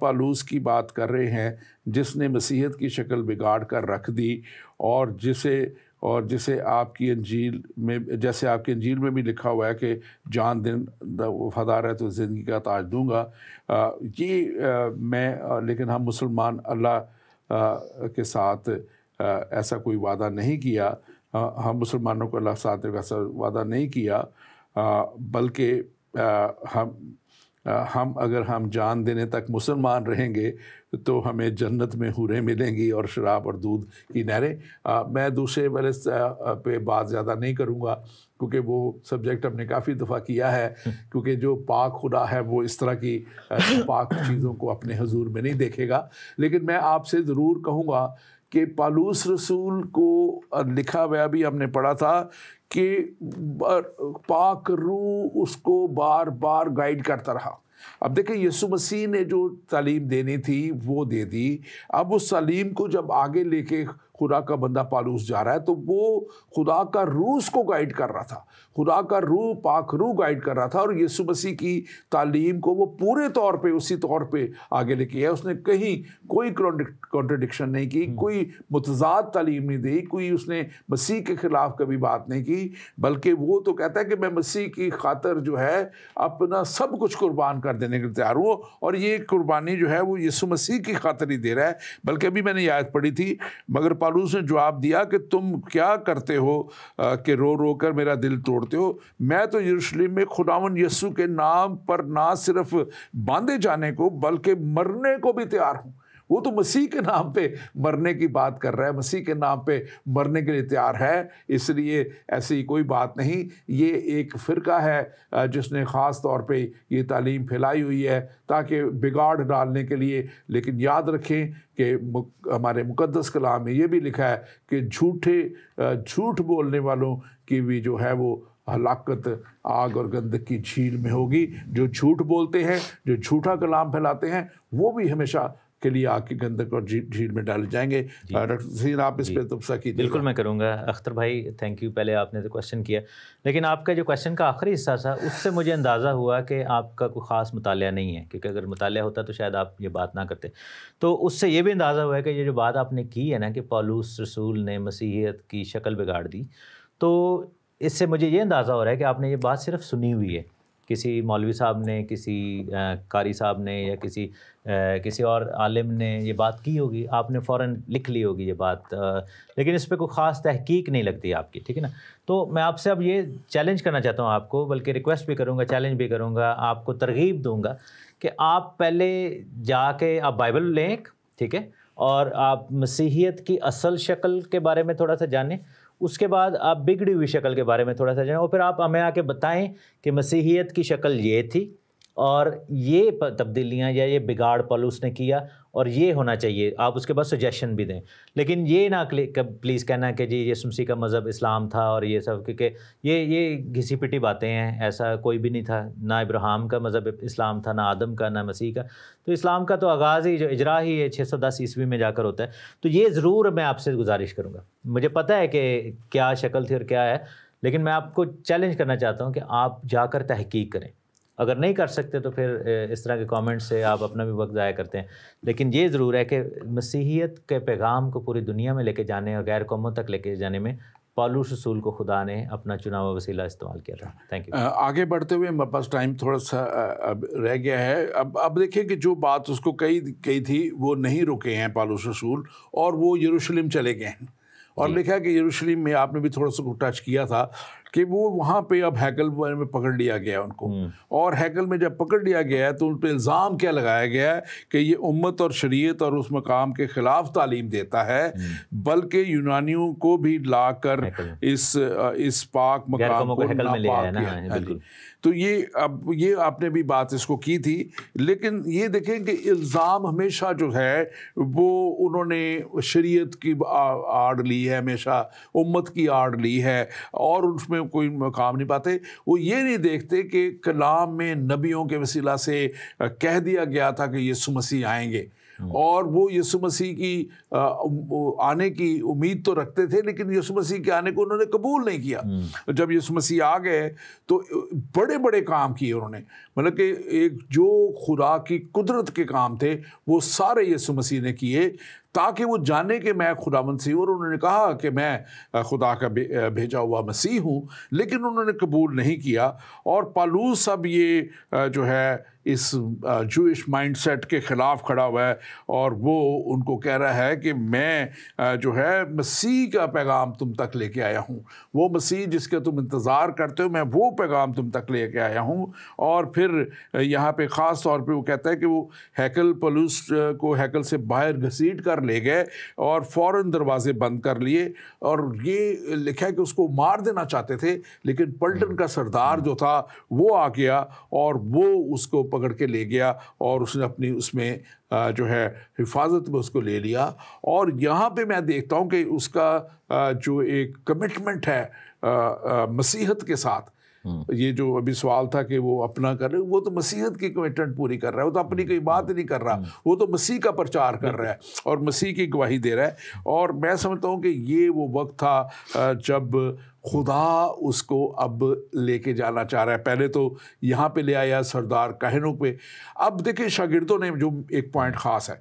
पालूस की बात कर रहे हैं जिसने मसीहत की शक्ल बिगाड़ कर रख दी, और जिसे आपकी अंजील में, जैसे आपकी अंजील में भी लिखा हुआ है कि जान दिन वफादार है तो ज़िंदगी का ताज दूंगा। लेकिन हम मुसलमान अल्लाह के साथ ऐसा कोई वादा नहीं किया, हम मुसलमानों को अल्लाह के साथ ऐसा वादा नहीं किया, बल्कि हम अगर हम जान देने तक मुसलमान रहेंगे तो हमें जन्नत में हूरें मिलेंगी और शराब और दूध की नहरें। मैं दूसरे वाले पे बात ज़्यादा नहीं करूँगा क्योंकि वो सब्जेक्ट हमने काफ़ी दफ़ा किया है, क्योंकि जो पाक खुदा है वो इस तरह की पाक चीज़ों को अपने हुजूर में नहीं देखेगा। लेकिन मैं आपसे ज़रूर कहूँगा कि पालूस रसूल को लिखा हुआ भी हमने पढ़ा था कि पाक रूह उसको बार बार गाइड करता रहा। अब देखें, यीशु मसीह ने जो तालीम देनी थी वो दे दी। अब उस तालीम को जब आगे लेके खुदा का बंदा पालूस जा रहा है तो वो खुदा का रूह उसको गाइड कर रहा था, खुदा का रूह, पाक रूह गाइड कर रहा था, और यीशु मसीह की तालीम को वो पूरे तौर पे उसी तौर पे आगे लेके गया। उसने कहीं कोई कॉन्ट्रडिक्शन नहीं की, कोई मुतजाद तालीम नहीं दी, कोई उसने मसीह के ख़िलाफ़ कभी बात नहीं की, बल्कि वो तो कहता है कि मैं मसीह की खातर जो है अपना सब कुछ कुर्बान कर देने के लिए तैयार हूँ, और ये कुर्बानी जो है वो यीशु मसीह की खातर ही दे रहा है। बल्कि अभी मैंने आयत पढ़ी थी, मगर पालूस ने जवाब दिया कि तुम क्या करते हो कि रो रो कर मेरा दिल तोड़ते हो। मैं तो यरूशलेम में खुदावन यीशु के नाम पर ना सिर्फ बांधे जाने को बल्कि मरने को भी तैयार हूँ। वो तो मसीह के नाम पे मरने की बात कर रहा है, मसीह के नाम पे मरने के लिए तैयार है, इसलिए ऐसी कोई बात नहीं। ये एक फ़िरका है जिसने ख़ास तौर पे ये तालीम फैलाई हुई है ताकि बिगाड़ डालने के लिए। लेकिन याद रखें कि हमारे मुक़द्दस कलाम में ये भी लिखा है कि झूठ बोलने वालों की भी जो है वो हलाकत आग और गंधक की झील में होगी। जो झूठ बोलते हैं, जो झूठा कलाम फैलाते हैं, वो भी हमेशा के लिए आग की गंधक और झील में डाले जाएंगे। डॉक्टर हसीन, आप इस पर तबसरा कीजिए। बिल्कुल मैं करूँगा। अख्तर भाई, थैंक यू, पहले आपने तो क्वेश्चन किया, लेकिन आपका जो क्वेश्चन का आखिरी हिस्सा था उससे मुझे अंदाज़ा हुआ कि आपका कोई ख़ास मुतालिया नहीं है, क्योंकि अगर मुतालिया होता तो शायद आप ये बात ना करते। तो उससे ये भी अंदाज़ा हुआ है कि ये जो बात आपने की है ना कि पौलुस रसूल ने मसीहियत की शक्ल बिगाड़ दी, तो इससे मुझे ये अंदाज़ा हो रहा है कि आपने ये बात सिर्फ सुनी हुई है, किसी मौलवी साहब ने, किसी कारी साहब ने, या किसी और आलिम ने ये बात की होगी, आपने फ़ौरन लिख ली होगी ये बात, लेकिन इस पर कोई ख़ास तहकीक नहीं लगती आपकी, ठीक है ना। तो मैं आपसे अब ये चैलेंज करना चाहता हूँ आपको, बल्कि रिक्वेस्ट भी करूँगा, चैलेंज भी करूँगा, आपको तरगीब दूँगा कि आप पहले जाके आप बाइबल लें, ठीक है, और आप मसीहियत की असल शक्ल के बारे में थोड़ा सा जानें, उसके बाद आप बिगड़ी हुई शक्ल के बारे में थोड़ा सा जानें, और फिर आप हमें आके बताएं कि मसीहियत की शक्ल ये थी और ये तब्दीलियाँ या ये बिगाड़ पौलुस ने किया और ये होना चाहिए। आप उसके बाद सजेशन भी दें, लेकिन ये ना प्लीज़ कहना कि जी यीशु मसीह का मज़हब इस्लाम था और ये सब, क्योंकि ये घिसी पिटी बातें हैं। ऐसा कोई भी नहीं था, ना इब्राहिम का मज़हब इस्लाम था, ना आदम का, ना मसीह का। तो इस्लाम का तो आगाज़ ही, जो इजरा ही है 610 ईस्वी में जाकर होता है। तो ये ज़रूर मैं आपसे गुजारिश करूँगा, मुझे पता है कि क्या शक्ल थी और क्या है, लेकिन मैं आपको चैलेंज करना चाहता हूँ कि आप जाकर तहकीक करें। अगर नहीं कर सकते तो फिर इस तरह के कमेंट्स से आप अपना भी वक्त ज़ाया करते हैं। लेकिन ये ज़रूर है कि मसीहियत के पैगाम को पूरी दुनिया में लेके जाने और गैर कौमों तक लेके जाने में पौलुस रसूल को खुदा ने अपना चुना हुआ वसीला इस्तेमाल किया था। Thank you. आगे बढ़ते हुए मेरे पास टाइम थोड़ा सा अब रह गया है। अब देखिए कि जो बात उसको कही थी वो नहीं रुके हैं पौलुस रसूल, और वो यरूशलेम चले गए हैं। और लिखा है कि यरूशलेम में, आपने भी थोड़ा सा टच किया था कि वो वहाँ पे अब हैकल में पकड़ लिया गया उनको, और हैकल में जब पकड़ लिया गया है तो उन पर इल्ज़ाम क्या लगाया गया है कि ये उम्मत और शरीयत और उस मकाम के ख़िलाफ़ तालीम देता है, बल्कि यूनानियों को भी लाकर इस पाक मकाम को नापाक किया। तो ये आपने भी बात इसको की थी। लेकिन ये देखें कि इल्ज़ाम हमेशा जो है वो उन्होंने शरीयत की आड़ ली है, हमेशा उम्मत की आड़ ली है, और उसमें कोई मकाम नहीं पाते। वो ये नहीं देखते कि कलाम में नबियों के वसीला से कह दिया गया था कि यीशु मसीह आएंगे, और वो यीशु मसीह की आने की उम्मीद तो रखते थे, लेकिन यीशु मसीह के आने को उन्होंने कबूल नहीं किया। जब यीशु मसीह आ गए तो बड़े बड़े काम किए उन्होंने, मतलब कि एक जो खुदा की कुदरत के काम थे वो सारे यीशु मसीह ने किए, ताकि वो जाने कि मैं खुदावंद सी हूँ। और उन्होंने कहा कि मैं खुदा का भेजा हुआ मसीह हूँ, लेकिन उन्होंने कबूल नहीं किया। और पौलुस अब ये जो है इस जूइश माइंडसेट के ख़िलाफ़ खड़ा हुआ है, और वो उनको कह रहा है कि मैं जो है मसीह का पैगाम तुम तक लेके आया हूँ, वो मसीह जिसके तुम इंतज़ार करते हो, मैं वो पैगाम तुम तक लेके आया हूँ। और फिर यहाँ पे ख़ास तौर पे वो कहता है कि वो हैकल, पौलुस को हैकल से बाहर घसीट कर ले गए और फ़ौरन दरवाजे बंद कर लिए, और ये लिखा है कि उसको मार देना चाहते थे, लेकिन पलटन का सरदार जो था वो आ गया और वो उसको पकड़ के ले गया, और उसने अपनी उसमें जो है हिफाजत में उसको ले लिया। और यहाँ पे मैं देखता हूँ कि उसका जो एक कमिटमेंट है मसीहत के साथ, ये जो अभी सवाल था कि वो अपना कर रहे, वो तो मसीहत की कमिटमेंट पूरी कर रहा है, वो तो अपनी कोई बात नहीं कर रहा, वो तो मसीह का प्रचार कर रहा है और मसीह की गवाही दे रहा है। और मैं समझता हूँ कि ये वो वक्त था जब खुदा उसको अब लेके जाना चाह रहा है। पहले तो यहाँ पे ले आया सरदार काहिनों पे, अब देखिए शागिर्दों ने, जो एक पॉइंट ख़ास है,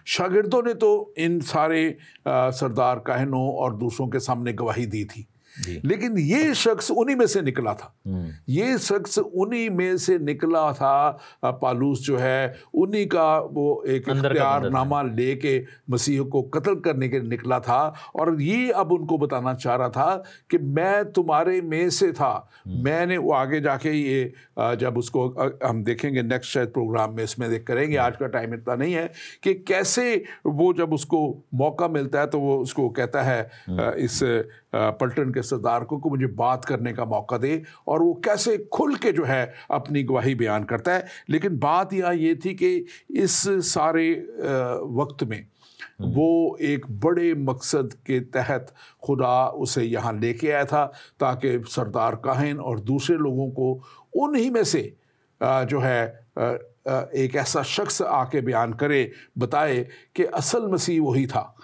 शागिर्दों ने तो इन सारे सरदार काहिनों और दूसरों के सामने गवाही दी थी, लेकिन ये शख्स उन्हीं में से निकला था, ये शख्स उन्हीं में से निकला था। पौलुस जो है उन्हीं का वो एक इख्तियारनामा लेके मसीह को कत्ल करने के निकला था, और ये अब उनको बताना चाह रहा था कि मैं तुम्हारे में से था। मैंने वो आगे जाके ये जब उसको हम देखेंगे नेक्स्ट शायद प्रोग्राम में, इसमें देख करेंगे, आज का टाइम इतना नहीं है, कि कैसे वो जब उसको मौका मिलता है तो वो उसको कहता है इस पलटन के सरदार को मुझे बात करने का मौका दे, और वो कैसे खुल के जो है अपनी गवाही बयान करता है। लेकिन बात यहाँ ये थी कि इस सारे वक्त में वो एक बड़े मकसद के तहत खुदा उसे यहाँ लेके आया था, ताकि सरदार काहिन और दूसरे लोगों को उन्हीं में से जो है एक ऐसा शख्स आके बयान करे, बताए कि असल मसीह वही था।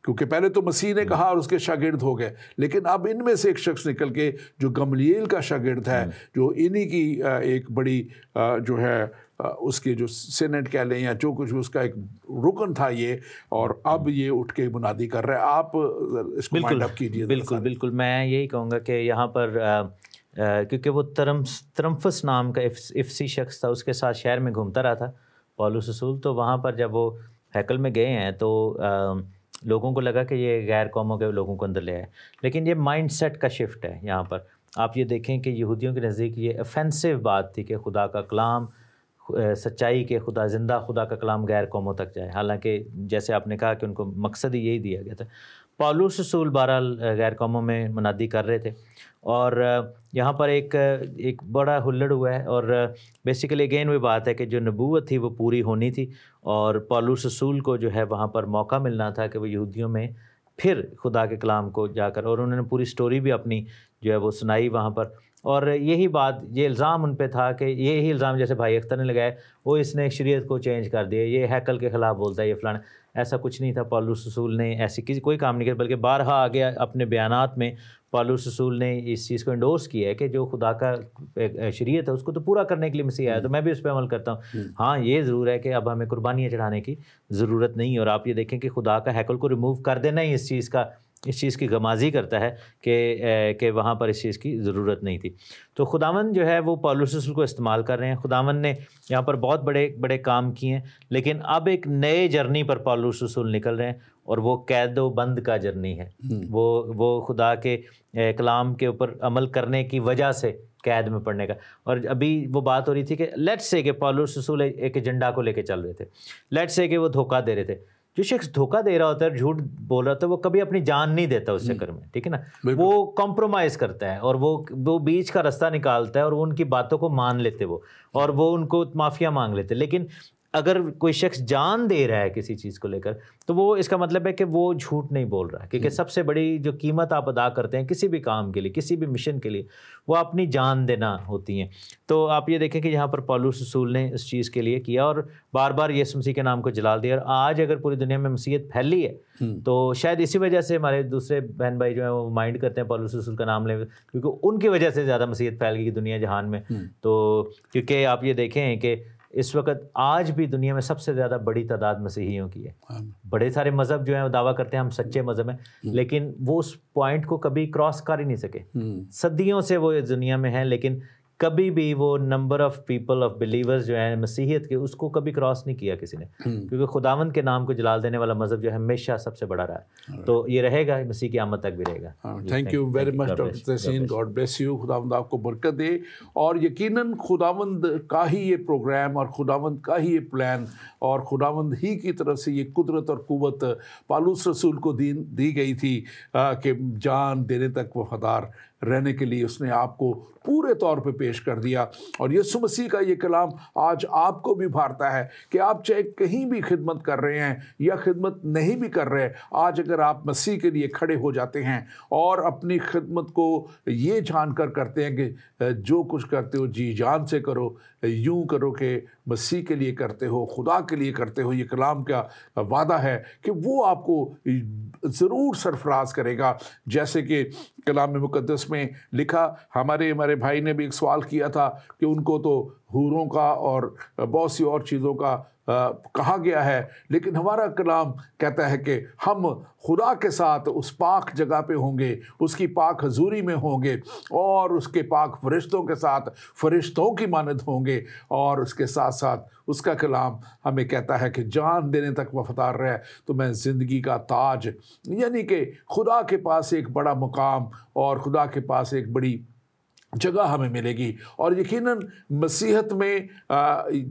क्योंकि पहले तो मसीह ने कहा और उसके शागिर्द हो गए, लेकिन अब इनमें से एक शख्स निकल के जो गमलीएल का शागिर्द है, जो इन्हीं की एक बड़ी जो है उसकी जो सीनेट कह लें या जो कुछ उसका एक रुकन था ये, और अब ये उठ के मुनादी कर रहा है। आप इसको माइंड अप कीजिए। बिल्कुल मैं यही कहूँगा कि यहाँ पर क्योंकि वो तरम्फस नाम का इफ्सी शख्स था, उसके साथ शहर में घूमता रहा था पौलुस रसूल। तो वहाँ पर जब वो हैकल में गए हैं तो लोगों को लगा कि ये गैर कौमों के लोगों को अंदर ले आए, लेकिन ये माइंडसेट का शिफ्ट है। यहाँ पर आप ये देखें कि यहूदियों के नज़दीक ये ऑफेंसिव बात थी कि खुदा का कलाम, सच्चाई के खुदा, ज़िंदा खुदा का कलाम गैर कौमों तक जाए। हालांकि जैसे आपने कहा कि उनको मकसद ही यही दिया गया था। पौलुस रसूल बहरहाल गैर कौमों में मुनादी कर रहे थे, और यहाँ पर एक बड़ा हुल्लड़ हुआ है। और बेसिकली अगेन वही बात है कि जो नबूवत थी वो पूरी होनी थी, और पौलुस रसूल को जो है वहाँ पर मौका मिलना था कि वो यहूदियों में फिर खुदा के कलाम को जाकर, और उन्होंने पूरी स्टोरी भी अपनी जो है वो सुनाई वहाँ पर। और यही बात, ये इल्ज़ाम उन पे था कि यही इल्ज़ाम जैसे भाई अख्तर ने लगाया, वो इसने शरीयत को चेंज कर दिया, ये हैकल के ख़िलाफ़ बोलता है, ये फलाना। ऐसा कुछ नहीं था। पौलुस रसूल ने ऐसी कोई काम नहीं किया, बल्कि बारहा आगे अपने बयानात में पौलुस रसूल ने इस चीज़ को इंडोर्स किया है कि जो खुदा का शरीयत है उसको तो पूरा करने के लिए मसीह आया, तो मैं भी उस पर अमल करता हूँ। हाँ, ये ज़रूर है कि अब हमें कुर्बानियाँ चढ़ाने की ज़रूरत नहीं है। और आप ये देखें कि खुदा का हैकल को रिमूव कर देना ही इस चीज़ की गमाजी करता है कि वहाँ पर इस चीज़ की ज़रूरत नहीं थी। तो खुदावन जो है वो पौलुस रसूल को इस्तेमाल कर रहे हैं। खुदावन ने यहाँ पर बहुत बड़े बड़े काम किए हैं, लेकिन अब एक नए जर्नी पर पौलुस रसूल निकल रहे हैं, और वो कैदो बंद का जर्नी है। वो खुदा के कलाम के ऊपर अमल करने की वजह से कैद में पड़ने का। और अभी वो बात हो रही थी कि लेट्स से कि पौलुस रसूल एक एजेंडा को लेके चल रहे थे, लेट्स से कि वो धोखा दे रहे थे। जो शख्स धोखा दे रहा होता है, झूठ बोल रहा होता है, वो कभी अपनी जान नहीं देता उस चक्कर में, ठीक है ना। वो कॉम्प्रोमाइज़ करता है और वो बीच का रास्ता निकालता है, और वो उनकी बातों को मान लेते और वो उनको माफ़िया मांग लेते। लेकिन अगर कोई शख्स जान दे रहा है किसी चीज़ को लेकर, तो वो इसका मतलब है कि वो झूठ नहीं बोल रहा है। क्योंकि सबसे बड़ी जो कीमत आप अदा करते हैं किसी भी काम के लिए, किसी भी मिशन के लिए, वो अपनी जान देना होती है। तो आप ये देखें कि यहाँ पर पौलुस रसूल ने इस चीज़ के लिए किया और बार बार यीशु मसीह के नाम को जलाल दिया। और आज अगर पूरी दुनिया में मसीहत फैली है तो शायद इसी वजह से हमारे दूसरे बहन भाई जो है वो माइंड करते हैं पौलुस रसूल का नाम लें, क्योंकि उनकी वजह से ज़्यादा मसीहत फैल गई दुनिया जहान में। तो क्योंकि आप ये देखें कि इस वक्त आज भी दुनिया में सबसे ज़्यादा बड़ी तादाद मसीहियों की है। बड़े सारे मज़हब जो हैं वो दावा करते हैं हम सच्चे मज़हब हैं, लेकिन वो उस पॉइंट को कभी क्रॉस कर ही नहीं सके। सदियों से वो इस दुनिया में हैं, लेकिन कभी भी वो number of people of believers जो हैं मसीहियत के, उसको कभी क्रॉस नहीं किया किसी ने, क्योंकि खुदावंद के नाम को जलाल देने वाला मज़हब जो है हमेशा सबसे बड़ा रहा है। तो ये रहेगा, मसीह की आमद तक भी रहेगा। Thank you very much doctor Tahseen, God bless you. खुदावंद आपको बरकत दे। और यकीनन खुदावंद का ही ये प्रोग्राम और खुदावंद का ही ये प्लान और खुदावंद ही की तरफ से ये कुदरत और कुव्वत पौलुस रसूल को दी गई थी कि जान देने तक वफादार रहने के लिए उसने आपको पूरे तौर पे पेश कर दिया। और यीशु मसीह का ये कलाम आज आपको भी भारता है कि आप चाहे कहीं भी खिदमत कर रहे हैं या खिदमत नहीं भी कर रहे, आज अगर आप मसीह के लिए खड़े हो जाते हैं और अपनी खिदमत को ये जानकर करते हैं कि जो कुछ करते हो जी जान से करो, यूं करो कि मसीह के लिए करते हो, खुदा के लिए करते हो, ये कलाम का वादा है कि वो आपको ज़रूर सरफराज करेगा। जैसे कि कलाम मुक़द्दस में लिखा, हमारे भाई ने भी एक सवाल किया था कि उनको तो हूरों का और बहुत सी और चीज़ों का कहा गया है, लेकिन हमारा कलाम कहता है कि हम खुदा के साथ उस पाक जगह पे होंगे, उसकी पाक हजूरी में होंगे और उसके पाक फरिश्तों के साथ फरिश्तों की मानद होंगे। और उसके साथ साथ उसका कलाम हमें कहता है कि जान देने तक वफादार रहे तो मैं ज़िंदगी का ताज, यानी कि खुदा के पास एक बड़ा मुकाम और खुदा के पास एक बड़ी जगह हमें मिलेगी। और यकीनन मसीहत में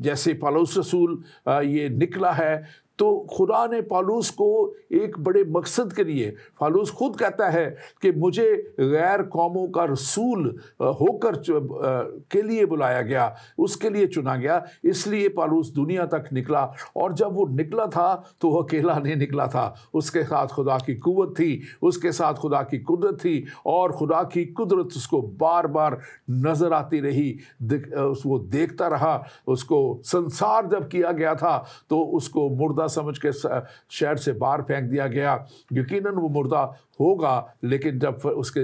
जैसे पौलुस रसूल ये निकला है, तो खुदा ने पौलुस को एक बड़े मकसद के लिए, पौलुस खुद कहता है कि मुझे गैर कौमों का रसूल होकर के लिए बुलाया गया, उसके लिए चुना गया। इसलिए पौलुस दुनिया तक निकला, और जब वो निकला था तो वो अकेला नहीं निकला था, उसके साथ खुदा की कुव्वत थी, उसके साथ खुदा की कुदरत थी, और खुदा की कुदरत उसको बार बार नज़र आती रही, वो देखता रहा। उसको संसार जब किया गया था तो उसको मुर्दा समझ के शहर से बाहर फेंक दिया गया। यकीनन वो मुर्दा होगा, लेकिन जब उसके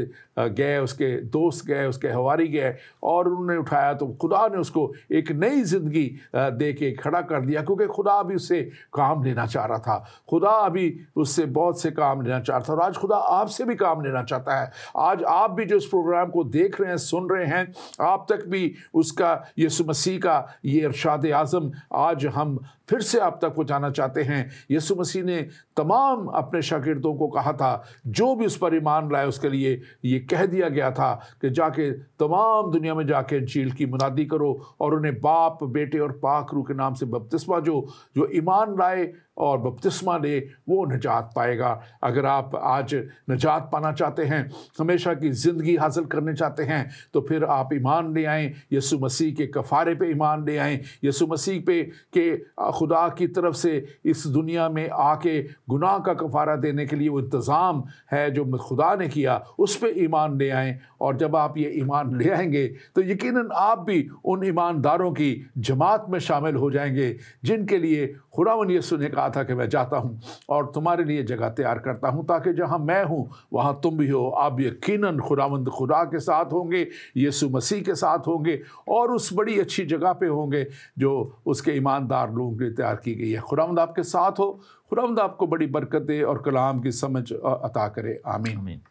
गए, उसके दोस्त गए, उसके हवारी गए और उन्होंने उठाया तो खुदा ने उसको एक नई ज़िंदगी दे के खड़ा कर दिया, क्योंकि खुदा अभी उससे काम लेना चाह रहा था। खुदा अभी उससे बहुत से काम लेना चाहता था, और आज खुदा आपसे भी काम लेना चाहता है। आज आप भी जो इस प्रोग्राम को देख रहे हैं, सुन रहे हैं, आप तक भी उसका यीशु मसीह का ये इरशाद आज़म आज हम फिर से आप तक पहुँचाना चाहते हैं। यीशु मसीह ने तमाम अपने शागिर्दों को कहा था, जो भी उस पर ईमान लाए उसके लिए ये कह दिया गया था कि जाके तमाम दुनिया में जाके इंजील की मुनादी करो और उन्हें बाप, बेटे और पाक रूह के नाम से बपतिस्मा जो ईमान लाए और बपतिस्मा ले वो निजात पाएगा। अगर आप आज निजात पाना चाहते हैं, हमेशा की ज़िंदगी हासिल करने चाहते हैं, तो फिर आप ईमान ले आएँ, यीशु मसीह के कफ़ारे पे ईमान ले आएँ, यीशु मसीह पे के खुदा की तरफ से इस दुनिया में आके गुनाह का कफ़ारा देने के लिए वो इंतज़ाम है जो खुदा ने किया, उस पे ईमान ले आएँ। और जब आप ये ईमान ले आएंगे तो यकीनन आप भी उन ईमानदारों की जमात में शामिल हो जाएंगे जिनके लिए खुदावंद यीशु ने कहा कहा था कि मैं जाता हूँ और तुम्हारे लिए जगह तैयार करता हूँ ताकि जहाँ मैं हूँ वहाँ तुम भी हो। आप यकीनन खुदावंद खुदा के साथ होंगे, यीशु मसीह के साथ होंगे और उस बड़ी अच्छी जगह पे होंगे जो उसके ईमानदार लोगों के लिए तैयार की गई है। खुदावंद आपके साथ हो, खुदावंद आपको बड़ी बरकत दे और कलाम की समझ अता करे। आमीन।